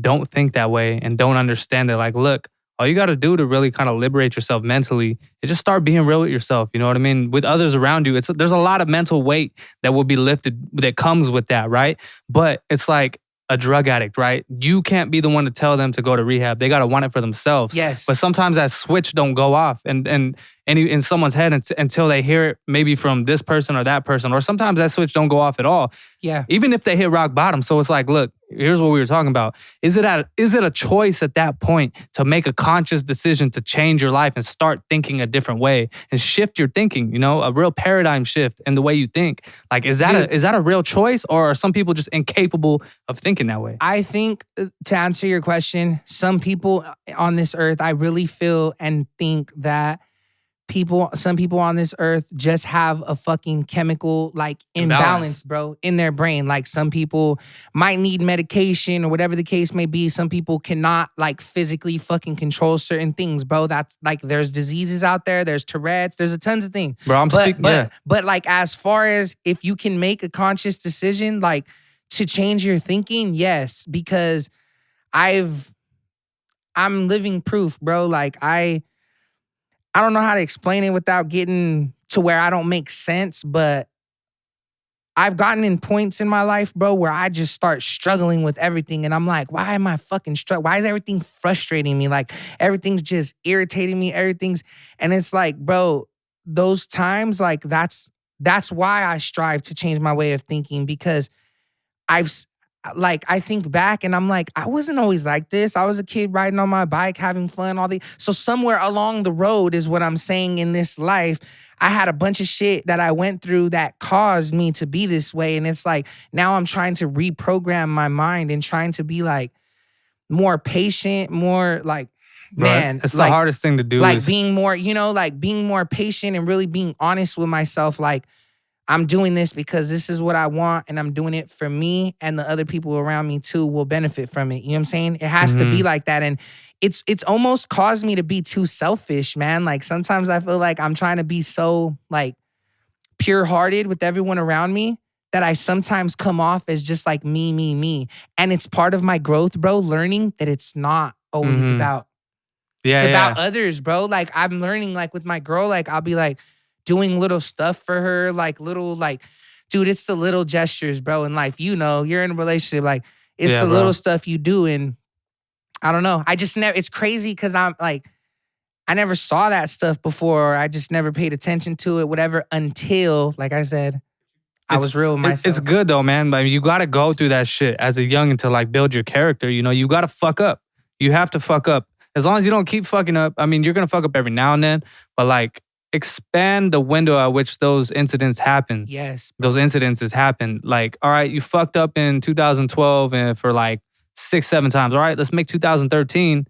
don't think that way and don't understand it, like, look, all you got to do to really kind of liberate yourself mentally is just start being real with yourself. You know what I mean? With others around you, there's a lot of mental weight that will be lifted that comes with that, right? But it's like a drug addict, right? You can't be the one to tell them to go to rehab. They got to want it for themselves. Yes. But sometimes that switch don't go off and in someone's head until they hear it maybe from this person or that person. Or sometimes that switch don't go off at all. Yeah. Even if they hit rock bottom. So it's like, look, here's what we were talking about. Is it a choice at that point to make a conscious decision to change your life and start thinking a different way and shift your thinking, you know, a real paradigm shift in the way you think? Like, is that a real choice, or are some people just incapable of thinking that way? I think, to answer your question, some people on this earth, I really feel and think that some people on this earth just have a fucking chemical like imbalance, bro, in their brain. Like some people might need medication or whatever the case may be. Some people cannot like physically fucking control certain things, bro. That's like, there's diseases out there. There's Tourette's. There's a tons of things. Bro, but like, as far as if you can make a conscious decision, like to change your thinking, yes, because I'm living proof, bro. Like I don't know how to explain it without getting to where I don't make sense, but I've gotten in points in my life, bro, where I just start struggling with everything. And I'm like, why am I fucking struggling? Why is everything frustrating me? Like, everything's just irritating me. And it's like, bro, those times, like, that's why I strive to change my way of thinking, because I think back and I'm like, I wasn't always like this. I was a kid riding on my bike, having fun, so somewhere along the road is what I'm saying in this life. I had a bunch of shit that I went through that caused me to be this way. And it's like, now I'm trying to reprogram my mind and trying to be like more patient, more like, man. It's like, the hardest thing to do. Like being more, being more patient and really being honest with myself. Like, I'm doing this because this is what I want, and I'm doing it for me, and the other people around me too will benefit from it. You know what I'm saying? It has to be like that. And it's almost caused me to be too selfish, man. Like sometimes I feel like I'm trying to be so like pure-hearted with everyone around me that I sometimes come off as just like me. And it's part of my growth, bro, learning that it's not always about about others, bro. Like I'm learning, like with my girl, like I'll be like, doing little stuff for her, like little, like, dude, it's the little gestures, bro, in life. You know, you're in a relationship, like, it's the little stuff you do. And I don't know. I just never, it's crazy because I'm like, I never saw that stuff before. I just never paid attention to it, whatever, until, like I said, I was real with myself. It's good though, man. But you got to go through that shit as a youngin' to like build your character. You know, you got to fuck up. You have to fuck up. As long as you don't keep fucking up. I mean, you're going to fuck up every now and then, but like, expand the window at which those incidents happen. Yes. Those incidences happen. Like, all right, you fucked up in 2012 and for like 6-7 times. All right, let's make 2013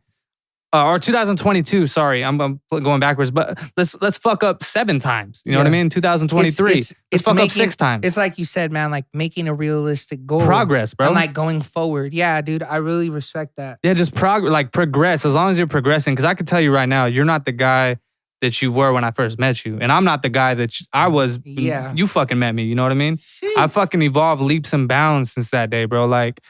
or 2022. Sorry, I'm going backwards, but let's fuck up 7 times. You know what I mean? 2023. Let's fuck up 6 times. It's like you said, man, like making a realistic goal. Progress, bro. And like going forward. Yeah, dude, I really respect that. Yeah, just progress as long as you're progressing. Because I can tell you right now, you're not the guy that you were when I first met you. And I'm not the guy that I was. Yeah. You fucking met me. You know what I mean? Sheesh. I fucking evolved leaps and bounds since that day, bro. Like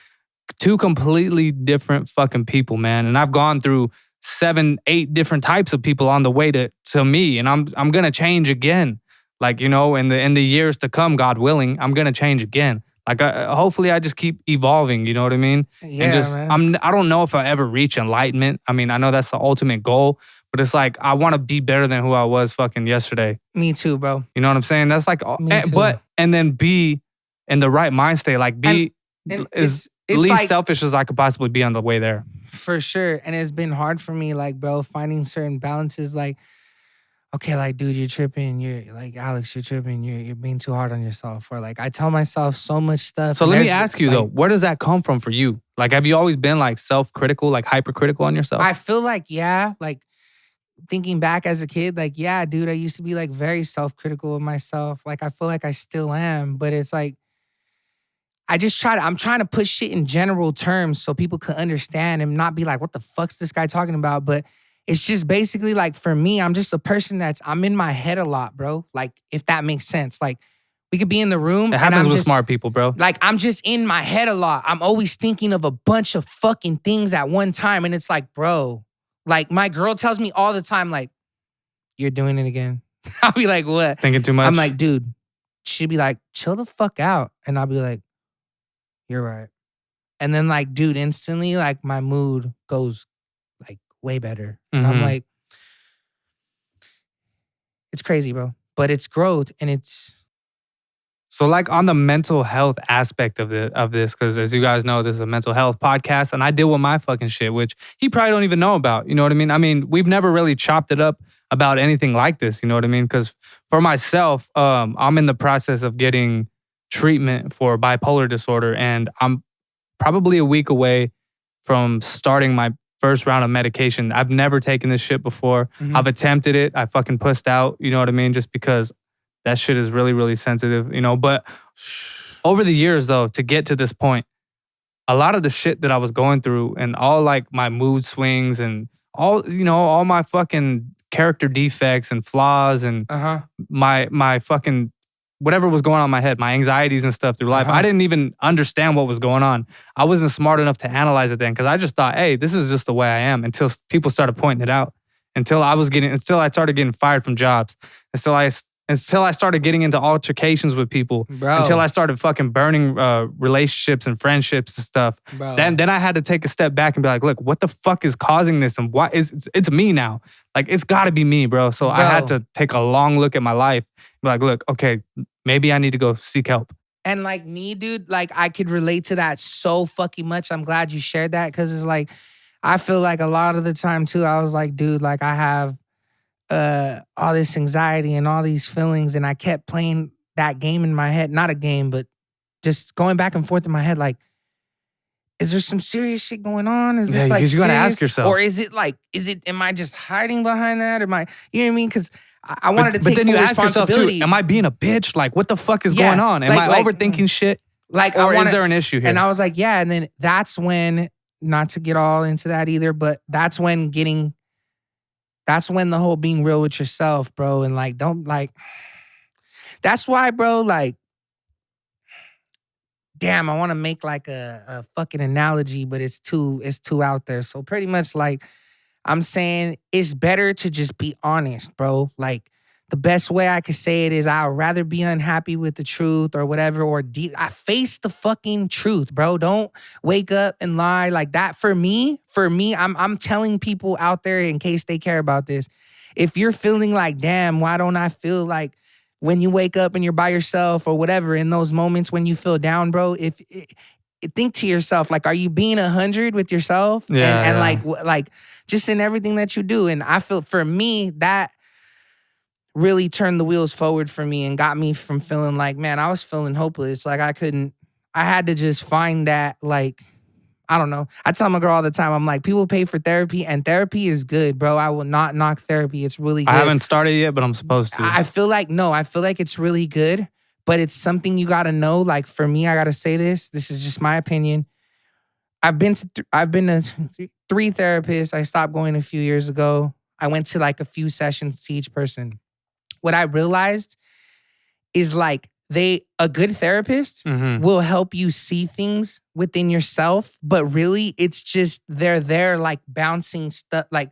2 completely different fucking people, man. And I've gone through 7-8 different types of people on the way to me. And I'm gonna change again. Like, you know, in the years to come, God willing, I'm gonna change again. Like, hopefully I just keep evolving, you know what I mean? Yeah, and just, man. I don't know if I ever reach enlightenment. I mean, I know that's the ultimate goal, but it's like, I want to be better than who I was fucking yesterday. Me too, bro. You know what I'm saying? That's like, Me too. and then be in the right mind state, like be And as it's least like, selfish as I could possibly be on the way there. for sure. And it's been hard for me, like, bro, finding certain balances. Like, okay, like, dude, you're tripping. You're like, Alex, you're tripping. You're being too hard on yourself. Or like, I tell myself so much stuff. So let me ask you though, where does that come from for you? Like, have you always been like self-critical, like hypercritical on yourself? I feel like, yeah, like thinking back as a kid, like, yeah, dude, I used to be like very self-critical of myself. Like, I feel like I still am, but it's like, I'm trying to put shit in general terms so people could understand and not be like, what the fuck's this guy talking about? But it's just basically like, for me, I'm just a person I'm in my head a lot, bro. Like, if that makes sense. Like, we could be in the room. It happens with smart people, bro. Like, I'm just in my head a lot. I'm always thinking of a bunch of fucking things at one time. And it's like, bro, like my girl tells me all the time, like, you're doing it again. I'll be like, what? Thinking too much? I'm like, dude, she'd be like, chill the fuck out. And I'll be like, you're right. And then like, dude, instantly like my mood goes like way better. And I'm like, it's crazy, bro. But it's growth and it's... So like on the mental health aspect of this, because as you guys know, this is a mental health podcast and I deal with my fucking shit, which he probably don't even know about. You know what I mean? I mean, we've never really chopped it up about anything like this. You know what I mean? Because for myself, I'm in the process of getting treatment for bipolar disorder and I'm probably a week away from starting my first round of medication. I've never taken this shit before. I've attempted it. I fucking pussed out, you know what I mean? Just because that shit is really, really sensitive, you know? But over the years though, to get to this point, a lot of the shit that I was going through and all like my mood swings and all, you know, all my fucking character defects and flaws and my fucking whatever was going on in my head, my anxieties and stuff through life. I didn't even understand what was going on. I wasn't smart enough to analyze it then because I just thought, hey, this is just the way I am until people started pointing it out. Until I started getting fired from jobs. Until I started getting into altercations with people. Bro. Until I started fucking burning relationships and friendships and stuff. Bro. Then I had to take a step back and be like, look, what the fuck is causing this? And why it's me now. Like, it's gotta be me, bro. So I had to take a long look at my life. Be like, look, okay, maybe I need to go seek help. And like me, dude, like I could relate to that so fucking much. I'm glad you shared that because it's like, I feel like a lot of the time too, I was like, dude, like I have all this anxiety and all these feelings and I kept playing that game in my head. Not a game, but just going back and forth in my head like, is there some serious shit going on? Is this like because you gotta ask yourself. Or am I just hiding behind that? You know what I mean? Because I wanted to take then full you ask yourself responsibility. too, am I being a bitch? Like, what the fuck is going on? Am I overthinking shit? Like, or is there an issue here? And I was like, yeah. And then that's when, not to get all into that either, but that's when the whole being real with yourself, bro. And like, that's why, bro, like, damn, I want to make like a fucking analogy, but it's too out there. So pretty much like, I'm saying it's better to just be honest, bro. Like, the best way I could say it is I'd rather be unhappy with the truth or whatever, or I face the fucking truth, bro. Don't wake up and lie like that. For me, I'm telling people out there in case they care about this. If you're feeling like, damn, why don't I feel like when you wake up and you're by yourself or whatever, in those moments when you feel down, bro, think to yourself, like, are you being 100 with yourself? Yeah, and like just in everything that you do. And I feel for me that really turned the wheels forward for me and got me from feeling like, man, I was feeling hopeless. Like I had to just find that, like, I don't know. I tell my girl all the time, I'm like, people pay for therapy and therapy is good, bro. I will not knock therapy. It's really good. I haven't started yet, but I'm supposed to. I feel like it's really good, but it's something you got to know. Like for me, I got to say this. This is just my opinion. I've been to 3 therapists. I stopped going a few years ago. I went to like a few sessions to each person. What I realized is like a good therapist will help you see things within yourself, but really it's just they're there like bouncing stuff, like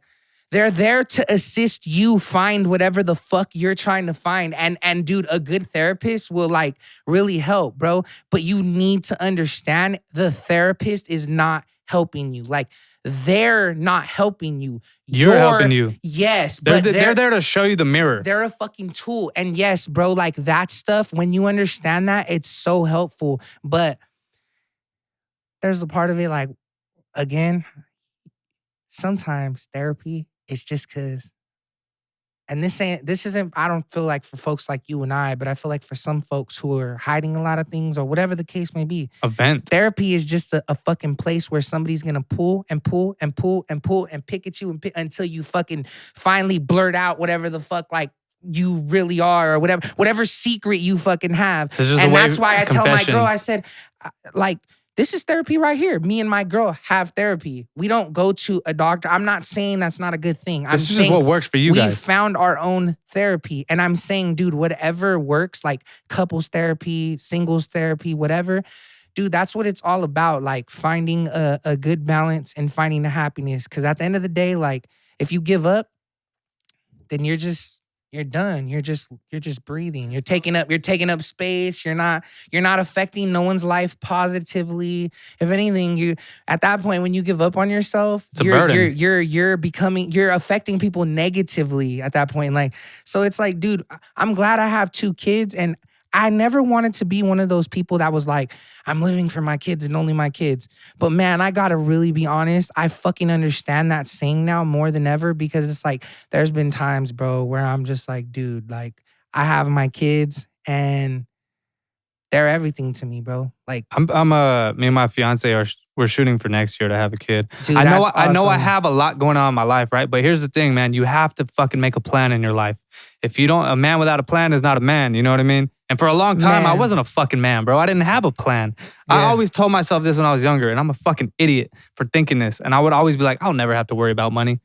they're there to assist you find whatever the fuck you're trying to find. And dude, a good therapist will like really help, bro. But you need to understand the therapist is not helping you. Like they're not helping you. You're helping you. Yes. They're there to show you the mirror. They're a fucking tool. And yes, bro, like that stuff, when you understand that, it's so helpful. But there's a part of it, like, again, sometimes therapy is just because, and this isn't, I don't feel like for folks like you and I, but I feel like for some folks who are hiding a lot of things or whatever the case may be. Therapy is just a fucking place where somebody's going to pull and pull and pull and pull and pick at you until you fucking finally blurt out whatever the fuck like you really are or whatever secret you fucking have. And that's why I tell my girl, I said, like, this is therapy right here. Me and my girl have therapy. We don't go to a doctor. I'm not saying that's not a good thing. This is just what works for you guys. We found our own therapy. And I'm saying, dude, whatever works, like couples therapy, singles therapy, whatever, dude, that's what it's all about. Like finding a good balance and finding the happiness. Because at the end of the day, like if you give up, then you're done. You're just breathing. You're taking up space. You're not affecting no one's life positively. If anything, you at that point when you give up on yourself, you're affecting people negatively at that point. Like, so it's like, dude, I'm glad I have 2 kids, and I never wanted to be one of those people that was like, I'm living for my kids and only my kids. But man, I gotta really be honest. I fucking understand that saying now more than ever, because it's like, there's been times, bro, where I'm just like, dude, like I have my kids and they're everything to me, bro. Like me and my fiance we're shooting for next year to have a kid. Dude, I know I have a lot going on in my life, right? But here's the thing, man. You have to fucking make a plan in your life. If you don't, a man without a plan is not a man. You know what I mean? And for a long time, I wasn't a fucking man, bro. I didn't have a plan. Yeah. I always told myself this when I was younger, and I'm a fucking idiot for thinking this. And I would always be like, I'll never have to worry about money.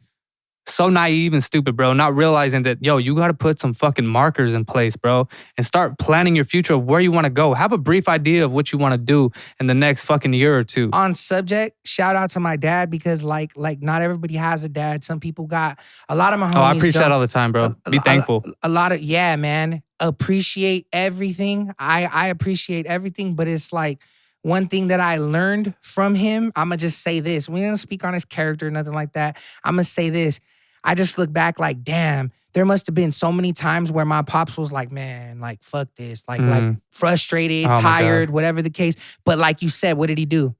So naive and stupid, bro. Not realizing that, you got to put some fucking markers in place, bro. And start planning your future of where you want to go. Have a brief idea of what you want to do in the next fucking year or 2. On subject, shout out to my dad, because like not everybody has a dad. Some people got, a lot of my homies. Oh, I preach that all the time, bro. Be thankful. A lot of, yeah, man. Appreciate everything. I appreciate everything, but it's like, one thing that I learned from him, I'm going to just say this. We don't speak on his character, nothing like that. I'm going to say this. I just look back like, damn, there must have been so many times where my pops was like, man, like, fuck this. Like frustrated, tired, whatever the case. But like you said, what did he do?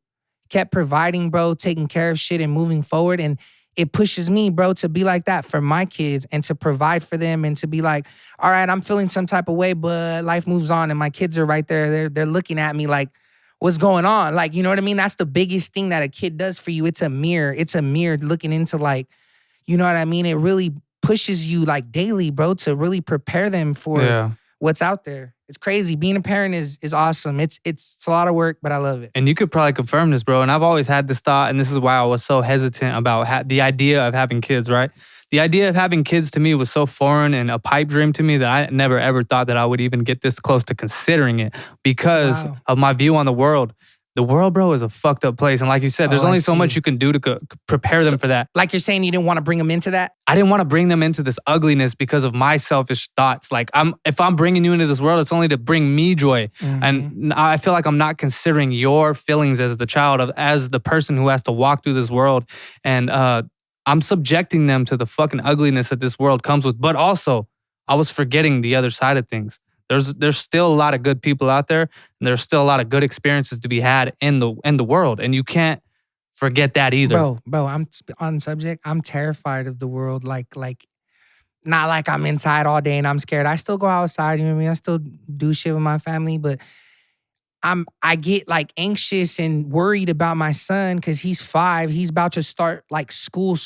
Kept providing, bro, taking care of shit and moving forward. And it pushes me, bro, to be like that for my kids and to provide for them and to be like, all right, I'm feeling some type of way, but life moves on and my kids are right there. They're looking at me like, what's going on? Like, you know what I mean? That's the biggest thing that a kid does for you. It's a mirror. It's a mirror looking into like, you know what I mean? It really pushes you like daily, bro, to really prepare them for what's out there. It's crazy. Being a parent is awesome. It's a lot of work, but I love it. And you could probably confirm this, bro. And I've always had this thought, and this is why I was so hesitant about the idea of having kids, right? The idea of having kids to me was so foreign and a pipe dream to me that I never ever thought that I would even get this close to considering it because of my view on the world. The world, bro, is a fucked up place. And like you said, there's only so much you can do to prepare them for that. Like you're saying you didn't want to bring them into that? I didn't want to bring them into this ugliness because of my selfish thoughts. Like, if I'm bringing you into this world, it's only to bring me joy. Mm-hmm. And I feel like I'm not considering your feelings as the child, as the person who has to walk through this world. And I'm subjecting them to the fucking ugliness that this world comes with. But also, I was forgetting the other side of things. There's still a lot of good people out there, and there's still a lot of good experiences to be had in the world, and you can't forget that either. Bro, I'm on subject. I'm terrified of the world. Like not like I'm inside all day and I'm scared. I still go outside, you know what I mean? I still do shit with my family, but I get like anxious and worried about my son because he's 5. He's about to start like school.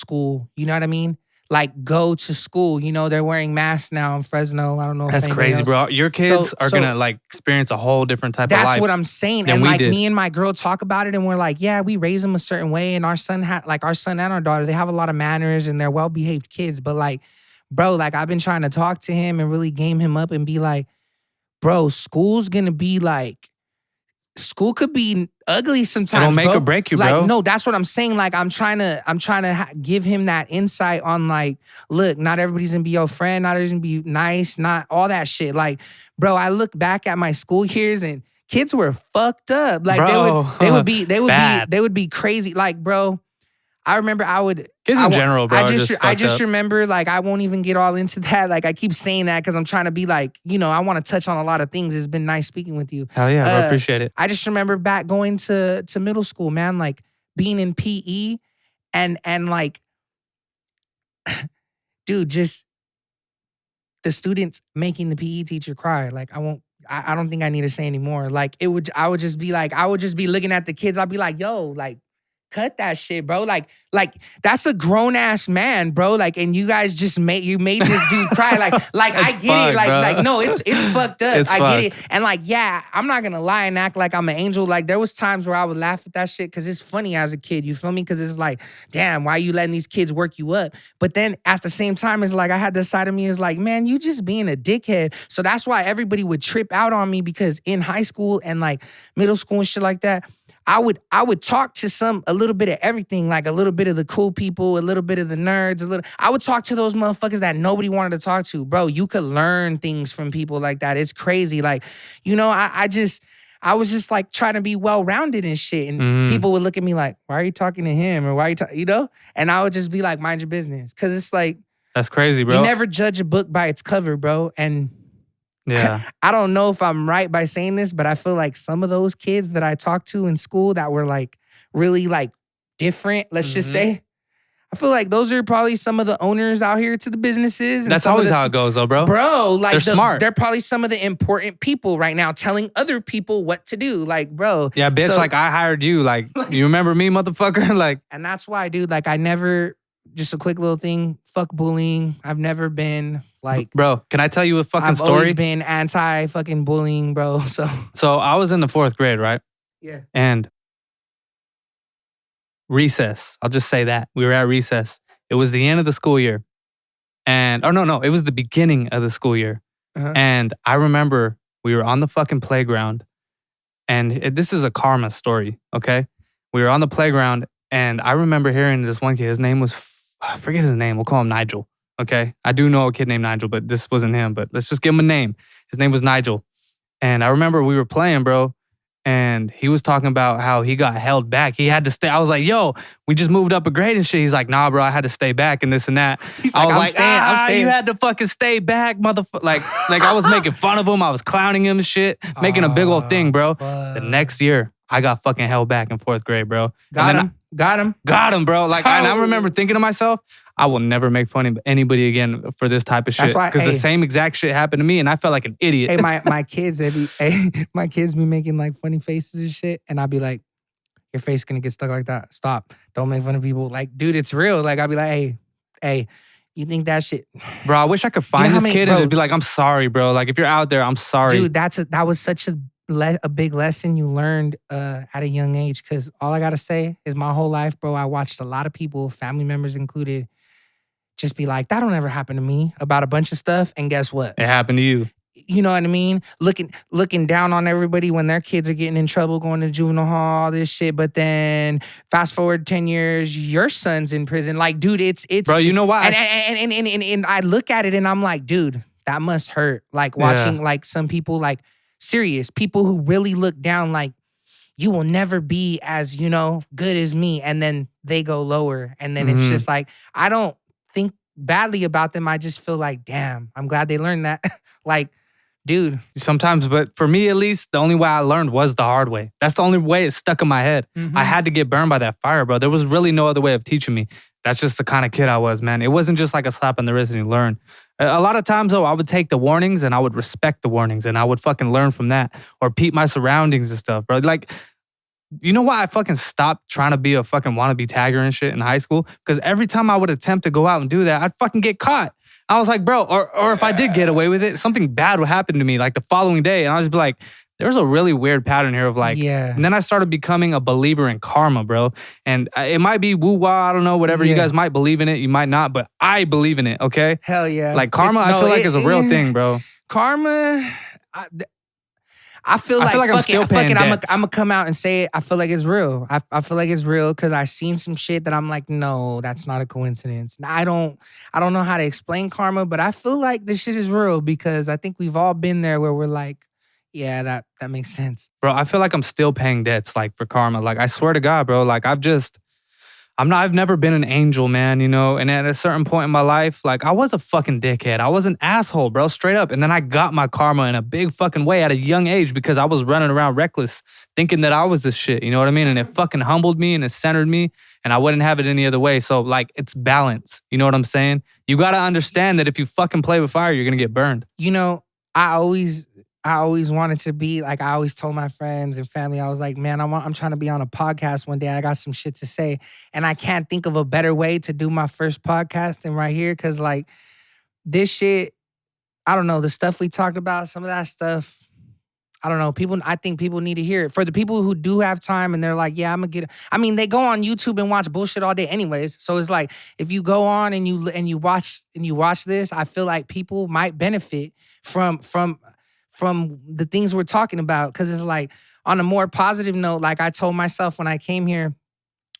You know what I mean? Like go to school. You know, they're wearing masks now in Fresno. I don't know if That's crazy, else. bro. Your kids are gonna like experience a whole different type of life. That's what I'm saying. And like me and my girl talk about it and we're like, yeah, we raise them a certain way. And our son and our daughter, they have a lot of manners and they're well-behaved kids. But like, bro, like I've been trying to talk to him and really game him up and be like, bro, school's gonna be like, school could be ugly sometimes. It'll make bro. or break you, like, bro. No, that's what I'm saying. Like, I'm trying to give him that insight on like, look, not everybody's gonna be your friend. Not everybody's gonna be nice. Not all that shit. Like, bro, I look back at my school years and kids were fucked up. Like, bro, they would be crazy. Like, bro, I remember kids in general, bro. I just remember, like, I won't even get all into that. Like, I keep saying that because I'm trying to be like, you know, I want to touch on a lot of things. It's been nice speaking with you. Hell yeah, I appreciate it. I just remember back going to middle school, man, like being in PE and like, dude, just the students making the PE teacher cry. Like, I don't think I need to say anymore. Like, I would just be looking at the kids. I'd be like, yo, like, cut that shit, bro. Like that's a grown ass man, bro. Like, and you guys just made this dude cry. Like I get it. Like no, it's fucked up. I get it. And like, yeah, I'm not gonna lie and act like I'm an angel. Like there was times where I would laugh at that shit because it's funny as a kid. You feel me? Because it's like, damn, why are you letting these kids work you up? But then at the same time, it's like I had this side of me is like, man, you just being a dickhead. So that's why everybody would trip out on me because in high school and like middle school and shit like that, I would talk to a little bit of everything, like a little bit of the cool people, a little bit of the nerds, I would talk to those motherfuckers that nobody wanted to talk to. Bro, you could learn things from people like that. It's crazy. Like, you know, I was just like trying to be well-rounded and shit. And people would look at me like, why are you talking to him? Or why are you talking, you know? And I would just be like, mind your business. Cause it's like, that's crazy, bro. You never judge a book by its cover, bro. And yeah, I don't know if I'm right by saying this, but I feel like some of those kids that I talked to in school that were like really like different, let's just say, I feel like those are probably some of the owners out here to the businesses. And that's always how it goes though, bro. Bro, like they're smart. They're probably some of the important people right now telling other people what to do. Like, bro. Yeah, bitch, so, like I hired you. Like, you remember me, motherfucker? Like, and that's why, dude, like I never, just a quick little thing, fuck bullying. I've never been like, bro, can I tell you a fucking story? I've always been anti-fucking bullying, bro. So I was in the 4th grade, right? Yeah. And recess. I'll just say that. We were at recess. It was the end of the school year. And, no, it was the beginning of the school year. And I remember we were on the fucking playground. And this is a karma story, okay? We were on the playground and I remember hearing this one kid. His name was, I forget his name. We'll call him Nigel. Okay, I do know a kid named Nigel, but this wasn't him. But let's just give him a name. His name was Nigel. And I remember we were playing, bro. And he was talking about how he got held back. He had to stay. I was like, yo, we just moved up a grade and shit. He's like, nah, bro, I had to stay back and this and that. I was like, I'm staying. You had to fucking stay back, motherfucker. Like I was making fun of him. I was clowning him and shit, making a big old thing, bro. The next year, I got fucking held back in 4th grade, bro. Got him, bro. Like, and I remember thinking to myself, I will never make fun of anybody again for this type of shit. Because the same exact shit happened to me and I felt like an idiot. Hey, my kids, my kids be making like funny faces and shit. And I'll be like, your face gonna get stuck like that. Stop. Don't make fun of people. Like, dude, it's real. Like, I'll be like, hey, you think that shit? Bro, I wish I could find this kid and just be like, I'm sorry, bro. Like, if you're out there, I'm sorry. Dude, that was such a big lesson you learned at a young age. Because all I gotta say is my whole life, bro, I watched a lot of people, family members included, just be like, that don't ever happen to me about a bunch of stuff. And guess what? It happened to you. You know what I mean? Looking down on everybody when their kids are getting in trouble, going to juvenile hall, all this shit. But then fast forward 10 years, your son's in prison. Like, dude, it's bro, you know why? And I look at it and I'm like, dude, that must hurt. Like watching like some people, like serious people who really look down, like, you will never be as, you know, good as me. And then they go lower. And then it's just like, I don't think badly about them. I just feel like, damn, I'm glad they learned that. Like, dude. Sometimes, but for me at least, the only way I learned was the hard way. That's the only way it stuck in my head. I had to get burned by that fire, bro. There was really no other way of teaching me. That's just the kind of kid I was, man. It wasn't just like a slap on the wrist and you learn. A lot of times, though, I would take the warnings and I would respect the warnings and I would fucking learn from that or peep my surroundings and stuff, bro. Like, you know why I fucking stopped trying to be a fucking wannabe tagger and shit in high school? Because every time I would attempt to go out and do that, I'd fucking get caught. I was like, bro, or if I did get away with it, something bad would happen to me like the following day. And I was just be like, there's a really weird pattern here of like, And then I started becoming a believer in karma, bro. And it might be woo-wah, I don't know, whatever. You guys might believe in it, you might not, but I believe in it, okay? Hell yeah. Like karma, I feel like is a real thing, bro. Karma, I feel like I'm still paying debts. I'm gonna come out and say it. I feel like it's real. I feel like it's real because I seen some shit that I'm like, no, that's not a coincidence. I don't know how to explain karma, but I feel like this shit is real because I think we've all been there where we're like, yeah, that makes sense. Bro, I feel like I'm still paying debts like for karma. Like I swear to God, bro, like I've never been an angel, man, you know? And at a certain point in my life, like I was a fucking dickhead. I was an asshole, bro, straight up. And then I got my karma in a big fucking way at a young age because I was running around reckless thinking that I was this shit, you know what I mean? And it fucking humbled me and it centered me and I wouldn't have it any other way. So like it's balance, you know what I'm saying? You gotta understand that if you fucking play with fire, you're gonna get burned. You know, I always wanted to be, like I always told my friends and family, I was like, man, I'm trying to be on a podcast one day. I got some shit to say. And I can't think of a better way to do my first podcast than right here. Cause like this shit, I don't know, the stuff we talked about, some of that stuff, I don't know. I think people need to hear it. For the people who do have time and they're like, yeah, I'm gonna get it. I mean, they go on YouTube and watch bullshit all day anyways. So it's like, if you go on and you watch this, I feel like people might benefit from the things we're talking about. Because it's like, on a more positive note, like I told myself when I came here,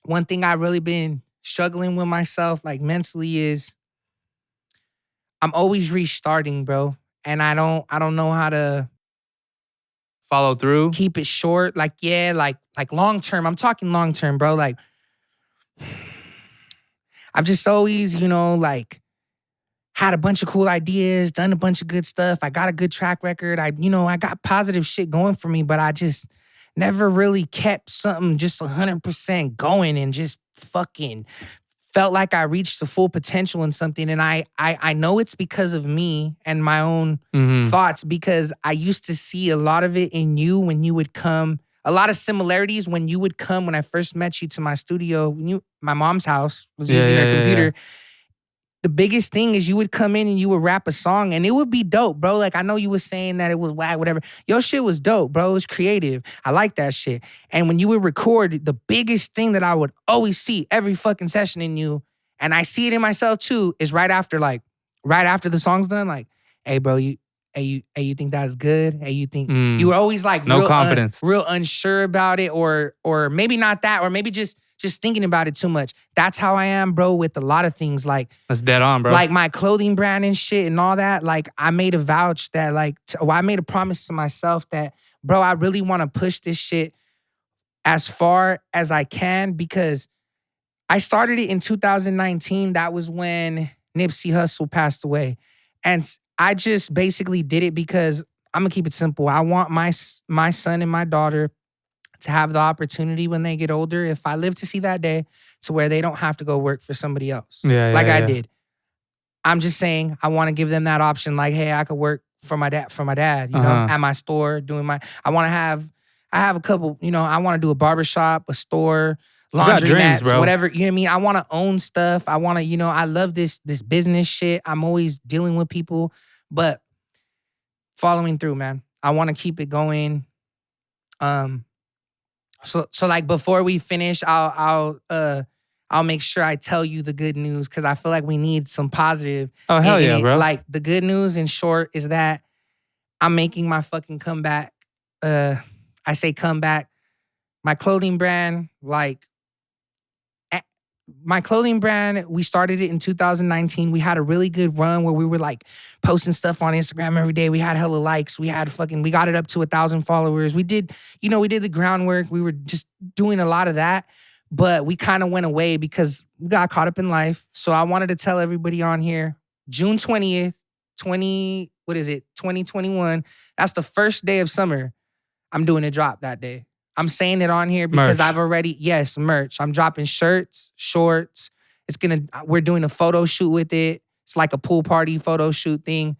one thing I really been struggling with myself, like mentally, is I'm always restarting, bro. And I don't know how to follow through. Keep it short. Like, yeah, like long term. I'm talking long term, bro. Like, I've just always, you know, like had a bunch of cool ideas, done a bunch of good stuff. I got a good track record. I got positive shit going for me, but I just never really kept something just 100% going and just fucking felt like I reached the full potential in something. And I know it's because of me and my own thoughts, because I used to see a lot of it in you when you would come, a lot of similarities when you would come. When I first met you to my studio, my mom's house was using her computer. Yeah. The biggest thing is you would come in and you would rap a song and it would be dope, bro. Like, I know you were saying that it was whack, whatever. Your shit was dope, bro. It was creative. I like that shit. And when you would record, the biggest thing that I would always see every fucking session in you, and I see it in myself too, is right after the song's done, like, hey, bro, you think that's good? Hey, you think you were always like no confidence, real unsure about it, or maybe not that, or maybe just thinking about it too much. That's how I am, bro, with a lot of things. Like, that's dead on, bro. Like my clothing brand and shit and all that. Like, I made a vouch that I made a promise to myself that, bro, I really want to push this shit as far as I can, because I started it in 2019. That was when Nipsey Hussle passed away. And I just basically did it because I'm gonna keep it simple. I want my son and my daughter to have the opportunity when they get older, if I live to see that day, to where they don't have to go work for somebody else. I did. I'm just saying, I want to give them that option. Like, hey, I could work for my dad, you know, at my store, I have a couple, you know, I want to do a barbershop, a store, laundry mats, whatever, you know what I mean? I want to own stuff. I want to, you know, I love this business shit. I'm always dealing with people, but following through, man. I want to keep it going. So like before we finish, I'll make sure I tell you the good news, because I feel like we need some positive. Oh, hell yeah, bro. Like, the good news in short is that I'm making my fucking comeback. I say comeback. My clothing brand, we started it in 2019. We had a really good run where we were like posting stuff on Instagram every day. We had hella likes. We got it up to 1,000 followers. We did the groundwork. We were just doing a lot of that, but we kind of went away because we got caught up in life. So I wanted to tell everybody on here, June 20th, 2021. That's the first day of summer. I'm doing a drop that day. I'm saying it on here because merch. I'm dropping shirts, shorts. We're doing a photo shoot with it. It's like a pool party photo shoot thing.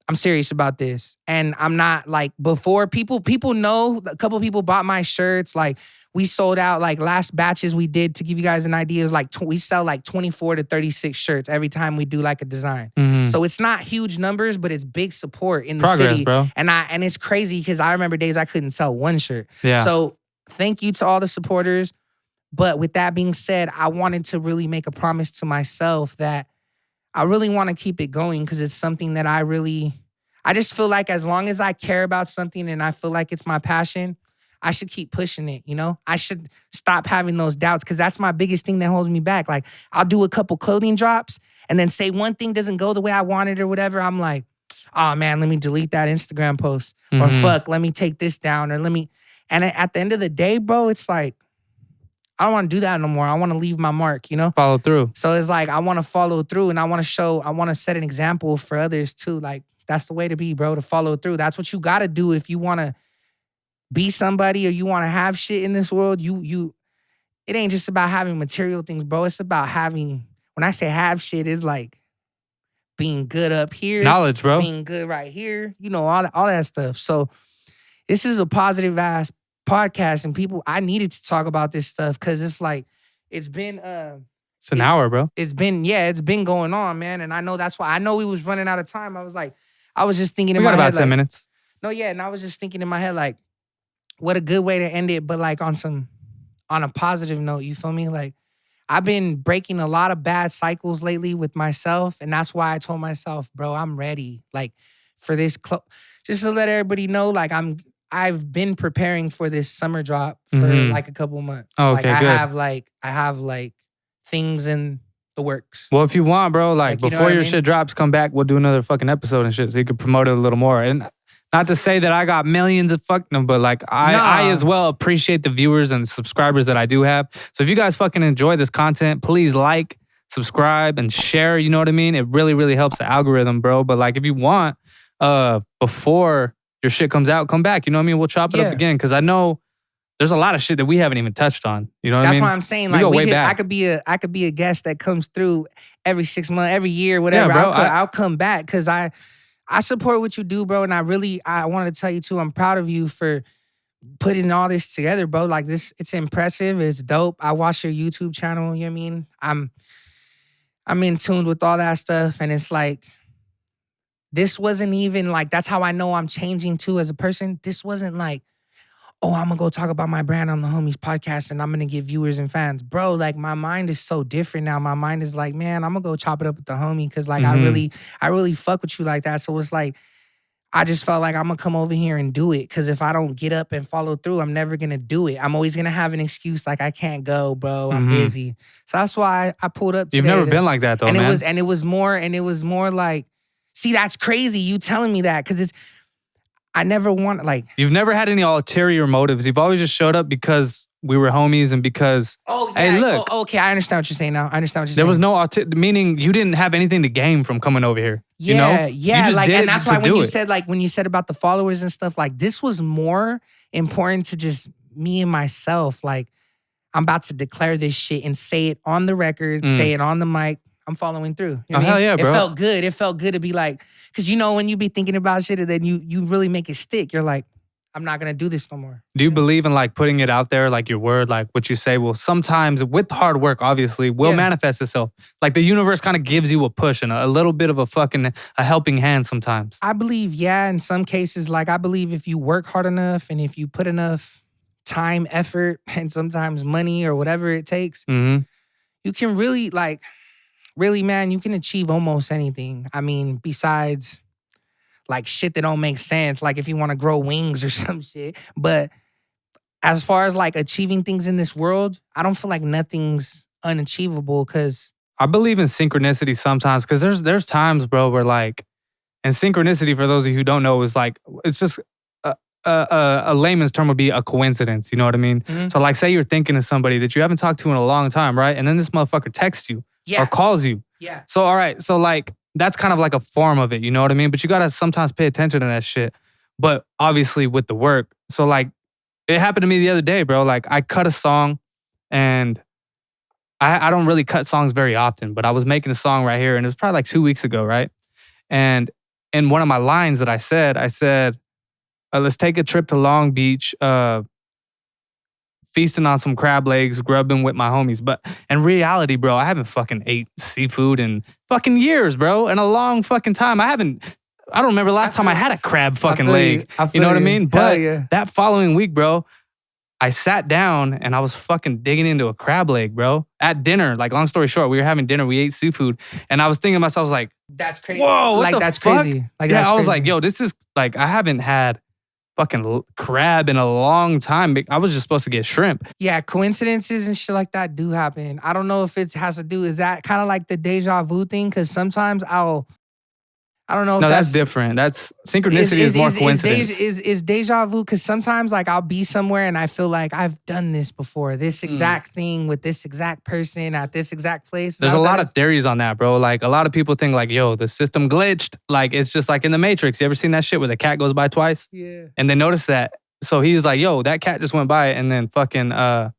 I'm serious about this. And I'm not like before people know, a couple people bought my shirts. Like we sold out like last batches we did, to give you guys an idea, is like we sell like 24 to 36 shirts every time we do like a design. Mm-hmm. So it's not huge numbers, but it's big support in the Progress, city. bro. And it's crazy because I remember days I couldn't sell one shirt. Yeah. So thank you to all the supporters. But with that being said, I wanted to really make a promise to myself that I really want to keep it going, because it's something that I just feel like as long as I care about something and I feel like it's my passion, I should keep pushing it, you know? I should stop having those doubts, because that's my biggest thing that holds me back. Like, I'll do a couple clothing drops and then say one thing doesn't go the way I wanted or whatever. I'm like, oh man, let me delete that Instagram post. Or fuck, let me take this down, or and at the end of the day, bro, it's like, I don't want to do that no more. I want to leave my mark, you know? Follow through. So it's like, I want to follow through, and I want to set an example for others too. Like, that's the way to be, bro, to follow through. That's what you got to do if you want to be somebody or you want to have shit in this world. It ain't just about having material things, bro. It's about having, when I say have shit, it's like being good up here. Knowledge, bro. Being good right here. You know, all that stuff. So this is a positive ass podcast, and I needed to talk about this stuff, because it's like, it's been it's an hour, bro. It's been going on, man. And I know that's why. I know we was running out of time. I was just thinking in my head. We got about 10 minutes. No, yeah. And I was just thinking in my head, like, what a good way to end it. But like on a positive note, you feel me? Like, I've been breaking a lot of bad cycles lately with myself. And that's why I told myself, bro, I'm ready. Like, for this, just to let everybody know, like, I've been preparing for this summer drop for like a couple months. Oh, okay, like, good. I have things in the works. Well, if you want, bro, like before your shit drops, come back. We'll do another fucking episode and shit, so you can promote it a little more. And not to say that I got millions of fucking, but like I as well appreciate the viewers and subscribers that I do have. So if you guys fucking enjoy this content, please like, subscribe, and share. You know what I mean? It really, really helps the algorithm, bro. But like, if you want, before your shit comes out, come back. You know what I mean? We'll chop it up again, because I know there's a lot of shit that we haven't even touched on. You know what I mean? That's why I'm saying, like, I could be a guest that comes through every 6 months, every year, whatever. Yeah, bro, I'll come back, because I support what you do, bro. And I wanted to tell you too, I'm proud of you for putting all this together, bro. Like, this, it's impressive. It's dope. I watch your YouTube channel. You know what I mean? I'm in tune with all that stuff, and it's like, this wasn't even like, that's how I know I'm changing too as a person. This wasn't like, oh, I'm gonna go talk about my brand on the Homies podcast and I'm gonna get viewers and fans. Bro, like, my mind is so different now. My mind is like, man, I'm gonna go chop it up with the homie, because like, I really fuck with you like that. So it's like, I just felt like I'm gonna come over here and do it, because if I don't get up and follow through, I'm never gonna do it. I'm always gonna have an excuse, like, I can't go, bro. I'm busy. So that's why I pulled up today. You've never been like that though, man. It was more like, see, that's crazy, you telling me that, because I never want, like... You've never had any ulterior motives. You've always just showed up because we were homies and because... Oh, yeah. Hey, look. Oh, okay, I understand what you're saying now. There was no... meaning you didn't have anything to gain from coming over here. Yeah, you know? Yeah, you just like, did and that's why when you it. said about the followers and stuff, like, this was more important to just me and myself. Like, I'm about to declare this shit and say it on the record, say it on the mic. I'm following through. You know hell yeah, bro. It felt good. It felt good to be like... Because, you know, when you be thinking about shit and then you really make it stick, you're like, I'm not going to do this no more. Do you believe in like putting it out there, like your word, like what you say will sometimes with hard work, obviously, will manifest itself? Like the universe kind of gives you a push and a little bit of a helping hand sometimes. I believe, yeah, in some cases, like I believe if you work hard enough and if you put enough time, effort, and sometimes money or whatever it takes, you can really man, you can achieve almost anything. I mean, besides like shit that don't make sense, like if you want to grow wings or some shit. But as far as like achieving things in this world, I don't feel like nothing's unachievable, because I believe in synchronicity sometimes, because there's times, bro, where like, and synchronicity, for those of you who don't know, is like, it's just a layman's term would be a coincidence. You know what I mean? So like, say you're thinking of somebody that you haven't talked to in a long time, right? And then this motherfucker texts you. Or calls you. Yeah. So, all right. So, like, that's kind of like a form of it. You know what I mean? But you got to sometimes pay attention to that shit. But obviously with the work. So, like, it happened to me the other day, bro. Like, I cut a song and I don't really cut songs very often, but I was making a song right here, and it was probably like 2 weeks ago, right? And in one of my lines that I said, let's take a trip to Long Beach, feasting on some crab legs, grubbing with my homies. But in reality, bro, I haven't fucking ate seafood in fucking years, bro. In a long fucking time. I don't remember the last time I had a crab fucking leg. You know what I mean? But that following week, bro, I sat down and I was fucking digging into a crab leg, bro. At dinner, like long story short, we were having dinner, we ate seafood. And I was thinking to myself, like, that's crazy. Whoa, like that's fuck? crazy. Like, yeah, that's I was crazy. like, yo, this is like, I haven't had fucking crab in a long time. I was just supposed to get shrimp. Yeah, coincidences and shit like that do happen. I don't know if it has to do, is that kind of like the deja vu thing? Because sometimes I don't know if no, that's different. That's synchronicity is more coincidence. Is deja vu, because sometimes like I'll be somewhere and I feel like I've done this before. This exact thing with this exact person at this exact place. There's a lot of theories on that, bro. Like a lot of people think like, yo, the system glitched. Like it's just like in the Matrix. You ever seen that shit where the cat goes by twice? Yeah. And they notice that. So he's like, yo, that cat just went by. And then fucking, what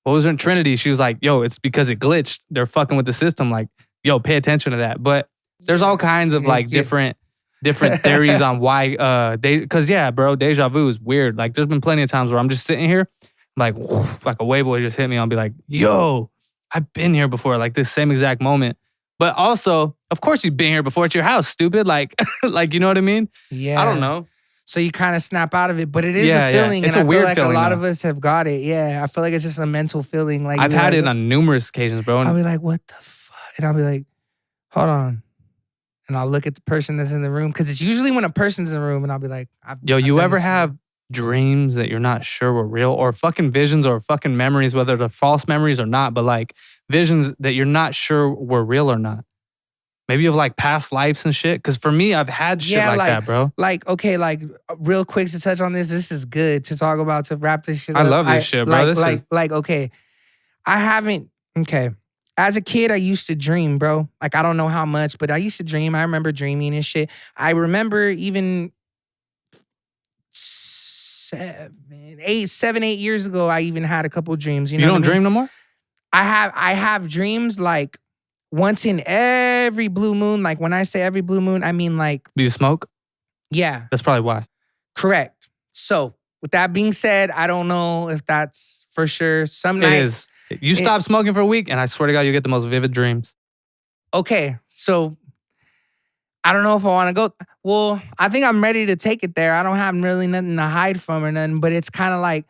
was her in Trinity? She was like, yo, it's because it glitched. They're fucking with the system. Like, yo, pay attention to that. But there's all kinds of like different theories on why because yeah, bro, deja vu is weird. Like there's been plenty of times where I'm just sitting here, like a wave will just hit me. I'll be like, yo, I've been here before, like this same exact moment. But also, of course you've been here before. It's your house, stupid. Like, like you know what I mean? Yeah. I don't know. So you kind of snap out of it, but it is a feeling. It's and a I weird feel like feeling, a lot though. of us have got it. Yeah, I feel like it's just a mental feeling. Like I've had it on numerous occasions, bro. I'll be like, what the fuck? And I'll be like, hold on. And I'll look at the person that's in the room, because it's usually when a person's in the room, and I'll be like, yo, you ever have dreams that you're not sure were real, or fucking visions or fucking memories, whether they're false memories or not, but like visions that you're not sure were real or not? Maybe of like past lives and shit. Because for me, I've had shit like that, bro. Like, okay, like real quick to touch on this. This is good to talk about, to wrap this shit up. I love this shit, bro. Okay, I haven't, okay. As a kid, I used to dream, bro. Like, I don't know how much, but I used to dream. I remember dreaming and shit. I remember even 7, 8 years ago, I even had a couple dreams. You know, you don't dream no more? I have dreams like once in every blue moon. Like when I say every blue moon, I mean like. Do you smoke? Yeah. That's probably why. Correct. So with that being said, I don't know if that's for sure. Some nights. It is. You stop smoking for a week, and I swear to God, you get the most vivid dreams. Okay, so I don't know if I want to go. Well, I think I'm ready to take it there. I don't have really nothing to hide from or nothing, but it's kind of like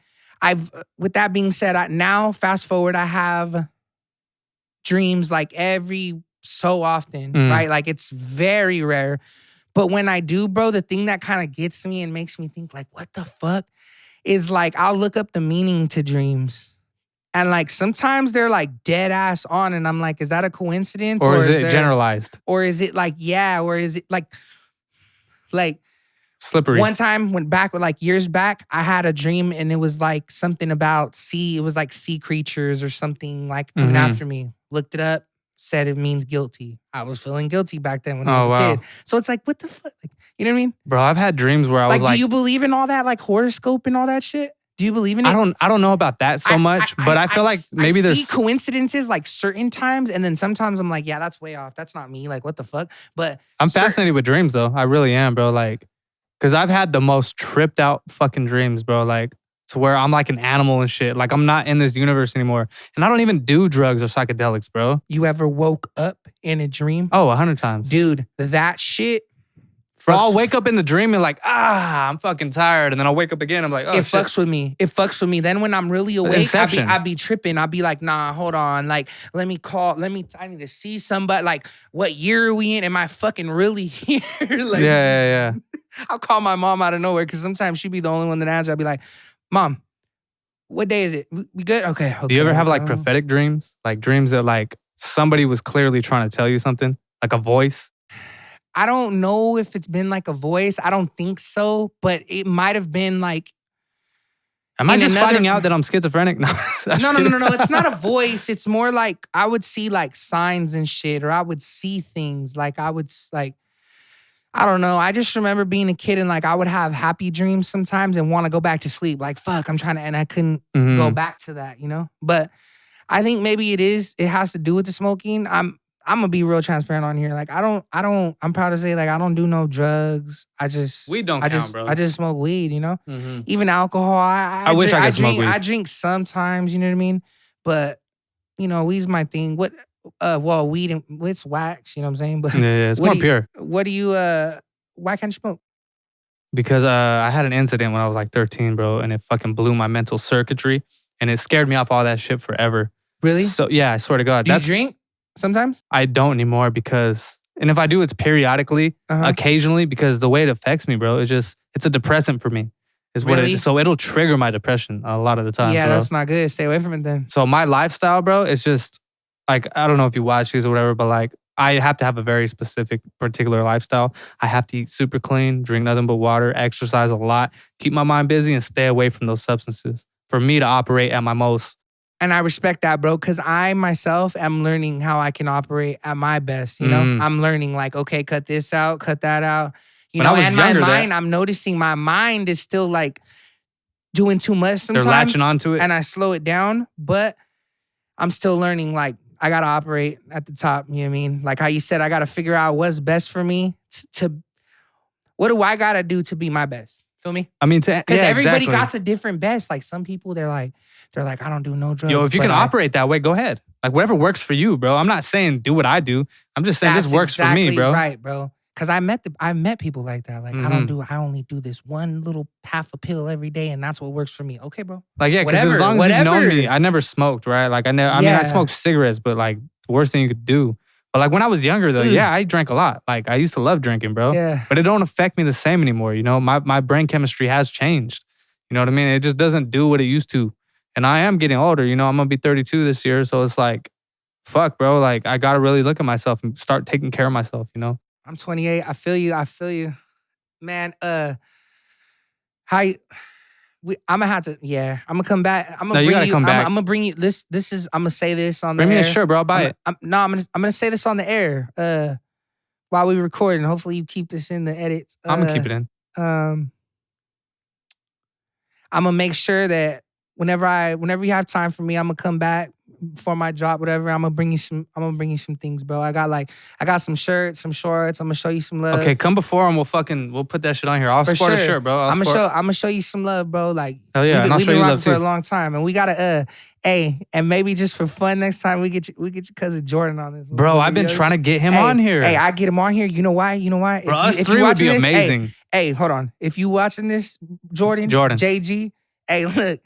with that being said, now fast forward, I have dreams like every so often, right? Like it's very rare. But when I do, bro, the thing that kind of gets me and makes me think like, what the fuck, is like I'll look up the meaning to dreams. And like sometimes they're like dead ass on, and I'm like, is that a coincidence? Or is it generalized? Or is it like, yeah, or is it like slippery? One time, years back, I had a dream, and it was like something about sea. It was like sea creatures or something like coming after me. Looked it up, said it means guilty. I was feeling guilty back then when I was a kid. So it's like, what the fuck? Like, you know what I mean? Bro, I've had dreams where I was like, do you believe in all that, like horoscope and all that shit? Do you believe in it? I don't know about that so much, but I feel like maybe there's see coincidences like certain times, and then sometimes I'm like, yeah, that's way off. That's not me. Like, what the fuck? But I'm fascinated with dreams though. I really am, bro. Like, because I've had the most tripped out fucking dreams, bro. Like, to where I'm like an animal and shit. Like, I'm not in this universe anymore, and I don't even do drugs or psychedelics, bro. You ever woke up in a dream? Oh, 100 times, dude. That shit. Bro, I'll wake up in the dream and like, I'm fucking tired. And then I'll wake up again. I'm like, oh, it shit. fucks with me. It fucks with me. Then when I'm really awake, I be tripping. I'll be like, nah, hold on. Like, I need to see somebody. Like, what year are we in? Am I fucking really here? Like, yeah. I'll call my mom out of nowhere, because sometimes she'd be the only one that answers. I'll be like, Mom, what day is it? We good? Okay. Do you ever have like prophetic dreams? Like dreams that like somebody was clearly trying to tell you something? Like a voice? I don't know if it's been like a voice. I don't think so, but it might have been like. Am I just finding out that I'm schizophrenic? No, no. It's not a voice. It's more like I would see like signs and shit, or I would see things. Like I would like, I don't know. I just remember being a kid and like I would have happy dreams sometimes and want to go back to sleep. Like, fuck, I'm trying to, and I couldn't go back to that, you know? But I think maybe it has to do with the smoking. I'm gonna be real transparent on here. Like I'm proud to say like I don't do no drugs. Weed don't count, bro. I just smoke weed, you know? Mm-hmm. Even alcohol. I wish I could smoke weed. I drink sometimes, you know what I mean? But, you know, weed's my thing. Weed and it's wax, you know what I'm saying? But yeah, it's more pure. What do you why can't you smoke? Because I had an incident when I was like 13, bro, and it fucking blew my mental circuitry and it scared me off all that shit forever. Really? So yeah, I swear to God. Do you drink sometimes? I don't anymore and if I do, it's periodically, occasionally, because the way it affects me, bro, it's a depressant for me. So it'll trigger my depression a lot of the time. Yeah, bro. That's not good. Stay away from it then. So my lifestyle, bro, it's just like, I don't know if you watch these or whatever, but like I have to have a very specific, particular lifestyle. I have to eat super clean, drink nothing but water, exercise a lot, keep my mind busy, and stay away from those substances for me to operate at my most. And I respect that, bro, because I myself am learning how I can operate at my best. You know, I'm learning like, okay, cut this out, cut that out. You know, and my mind, I'm noticing my mind is still like doing too much sometimes. They're latching onto it. And I slow it down, but I'm still learning like I got to operate at the top. You know what I mean? Like how you said, I got to figure out what's best for me what do I got to do to be my best? Feel me? I mean, because everybody got a different best. Like some people, they're like, I don't do no drugs. Yo, if you can operate that way, go ahead. Like whatever works for you, bro. I'm not saying do what I do. I'm just saying this works for me, bro. Right, bro. Because I met people like that. Like I only do this one little half a pill every day, and that's what works for me. Okay, bro. Like yeah, because as long as you've known me, I never smoked, right? Like I mean, I smoked cigarettes, but like the worst thing you could do. But like when I was younger, though, I drank a lot. Like I used to love drinking, bro. Yeah. But it don't affect me the same anymore. You know, my brain chemistry has changed. You know what I mean? It just doesn't do what it used to. And I am getting older. You know, I'm gonna be 32 this year, so it's like, fuck, bro. Like I gotta really look at myself and start taking care of myself. You know. I'm 28. I feel you. Man, I'm gonna have to, I'm gonna come back. I'm gonna bring you this is, I'm gonna say this on the air. Bring me a shirt, bro. I'll buy it. I'm gonna say this on the air while we record, and hopefully you keep this in the edits. I'm gonna keep it in. I'm gonna make sure that whenever you have time for me, I'm gonna come back for my job, whatever. I'm gonna bring you some things, bro. I got some shirts, some shorts. I'm gonna show you some love. Okay, come before and we'll put that shit on here. I'll sport a shirt, bro. I'm gonna show you some love, bro. Like hell yeah, and I'll show you love too. For a long time, and we gotta and maybe just for fun next time we get your cousin Jordan on this. Bro, I've been trying to get him on here. Hey, I get him on here. You know why? Bro, us three would be amazing. Hey, hold on. If you watching this, Jordan, JG, hey, look.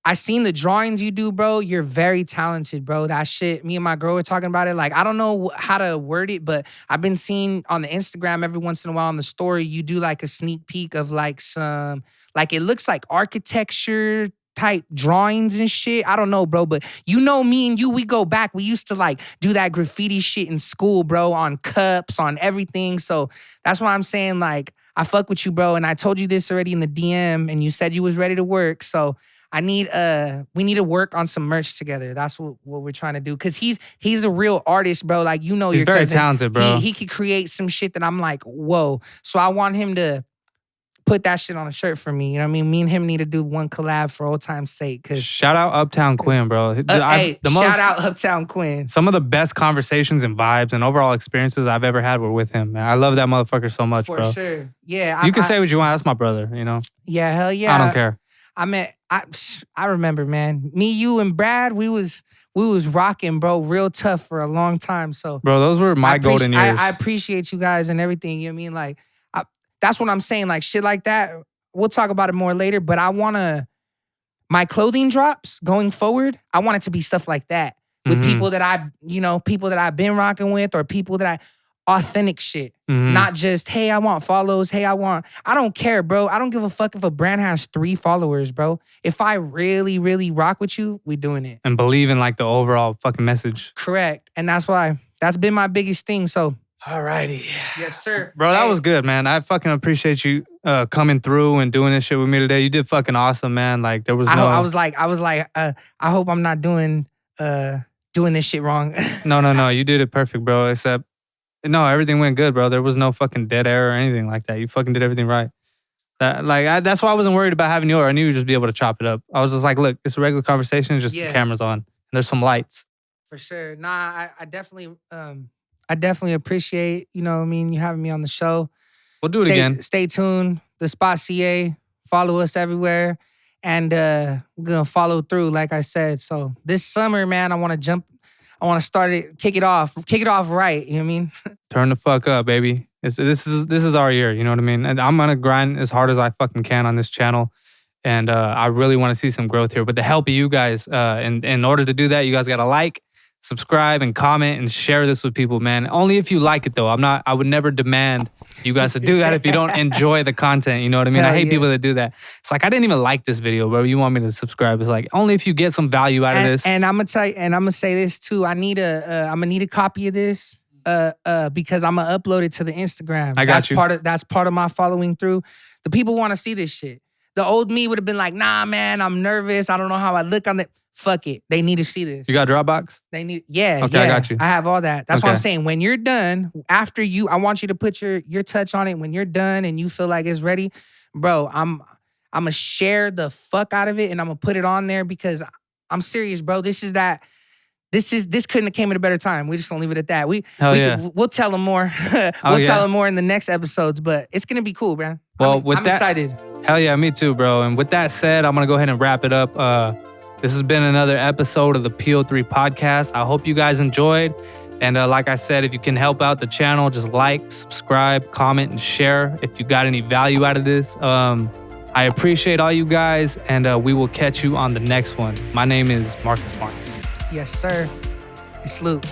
I seen the drawings you do, bro. You're very talented, bro. That shit, me and my girl were talking about it. Like, I don't know how to word it, but I've been seeing on the Instagram every once in a while on the story, you do like a sneak peek of like some, like it looks like architecture type drawings and shit. I don't know, bro, but you know me and you, we go back. We used to like do that graffiti shit in school, bro, on cups, on everything. So that's why I'm saying like, I fuck with you, bro. And I told you this already in the DM and you said you was ready to work. So we need to work on some merch together. That's what we're trying to do. Cause he's a real artist, bro. Like, you know, he's very talented, bro. He could create some shit that I'm like, whoa. So I want him to put that shit on a shirt for me. You know what I mean? Me and him need to do one collab for old time's sake. Cause shout out Uptown Quinn, bro. Shout out Uptown Quinn. Some of the best conversations and vibes and overall experiences I've ever had were with him, man. I love that motherfucker so much, bro. For sure. Yeah. You can say what you want. That's my brother, you know? Yeah, hell yeah. I don't care. I remember, man. Me, you, and Brad, we was rocking, bro, real tough for a long time. So, bro, those were my golden years. I appreciate you guys and everything. You know what I mean? Like, that's what I'm saying. Like, shit like that. We'll talk about it more later. But my clothing drops going forward, I want it to be stuff like that with people that I've been rocking with, or people that authentic shit. Not just, hey, I want follows. Hey, I don't care, bro. I don't give a fuck if a brand has 3 followers, bro. If I really, really rock with you, we doing it. And believe in like the overall fucking message. Correct. And that's been my biggest thing. So, alrighty. Yes, sir. Bro, that was good, man. I fucking appreciate you coming through and doing this shit with me today. You did fucking awesome, man. Like there was I was like, I hope I'm not doing this shit wrong. No. You did it perfect, bro. Except, no, everything went good, bro. There was no fucking dead air or anything like that. You fucking did everything right. That's why I wasn't worried about having you over. I knew you'd just be able to chop it up. I was just like, look, it's a regular conversation. Just the camera's on. there's some lights. For sure. Nah, I definitely appreciate, you know what I mean, you having me on the show. We'll do it again. Stay tuned. The Spot CA. Follow us everywhere. And we're going to follow through, like I said. So this summer, man, I want to start it, kick it off right. You know what I mean? Turn the fuck up, baby. This is our year, you know what I mean? And I'm going to grind as hard as I fucking can on this channel. And I really want to see some growth here. With the help of you guys, in order to do that, you guys got to like, subscribe, and comment, and share this with people, man. Only if you like it, though. I would never demand you guys to do that if you don't enjoy the content. You know what I mean? I hate people that do that. It's like, I didn't even like this video, bro. You want me to subscribe? It's like, only if you get some value out of this. And I'm gonna tell you, and I'm gonna say this too. I'm gonna need a copy of this because I'm gonna upload it to the Instagram. I got you. That's part of my following through. The people want to see this shit. The old me would have been like, nah, man, I'm nervous. I don't know how I look on it. Fuck it. They need to see this. You got Dropbox? Okay, I got you. I have all that. That's what I'm saying. When you're done, I want you to put your touch on it. When you're done and you feel like it's ready, bro, I'm gonna share the fuck out of it and I'm gonna put it on there because I'm serious, bro. This couldn't have came at a better time. We just gonna leave it at that. We'll tell them more. Tell them more in the next episodes, but it's gonna be cool, man. Well, I'm excited. Hell yeah, me too, bro. And with that said, I'm gonna go ahead and wrap it up. This has been another episode of the PO3 Podcast. I hope you guys enjoyed. And like I said, if you can help out the channel, just like, subscribe, comment, and share if you got any value out of this. I appreciate all you guys, and we will catch you on the next one. My name is Marcus Marks. Yes, sir. Salute.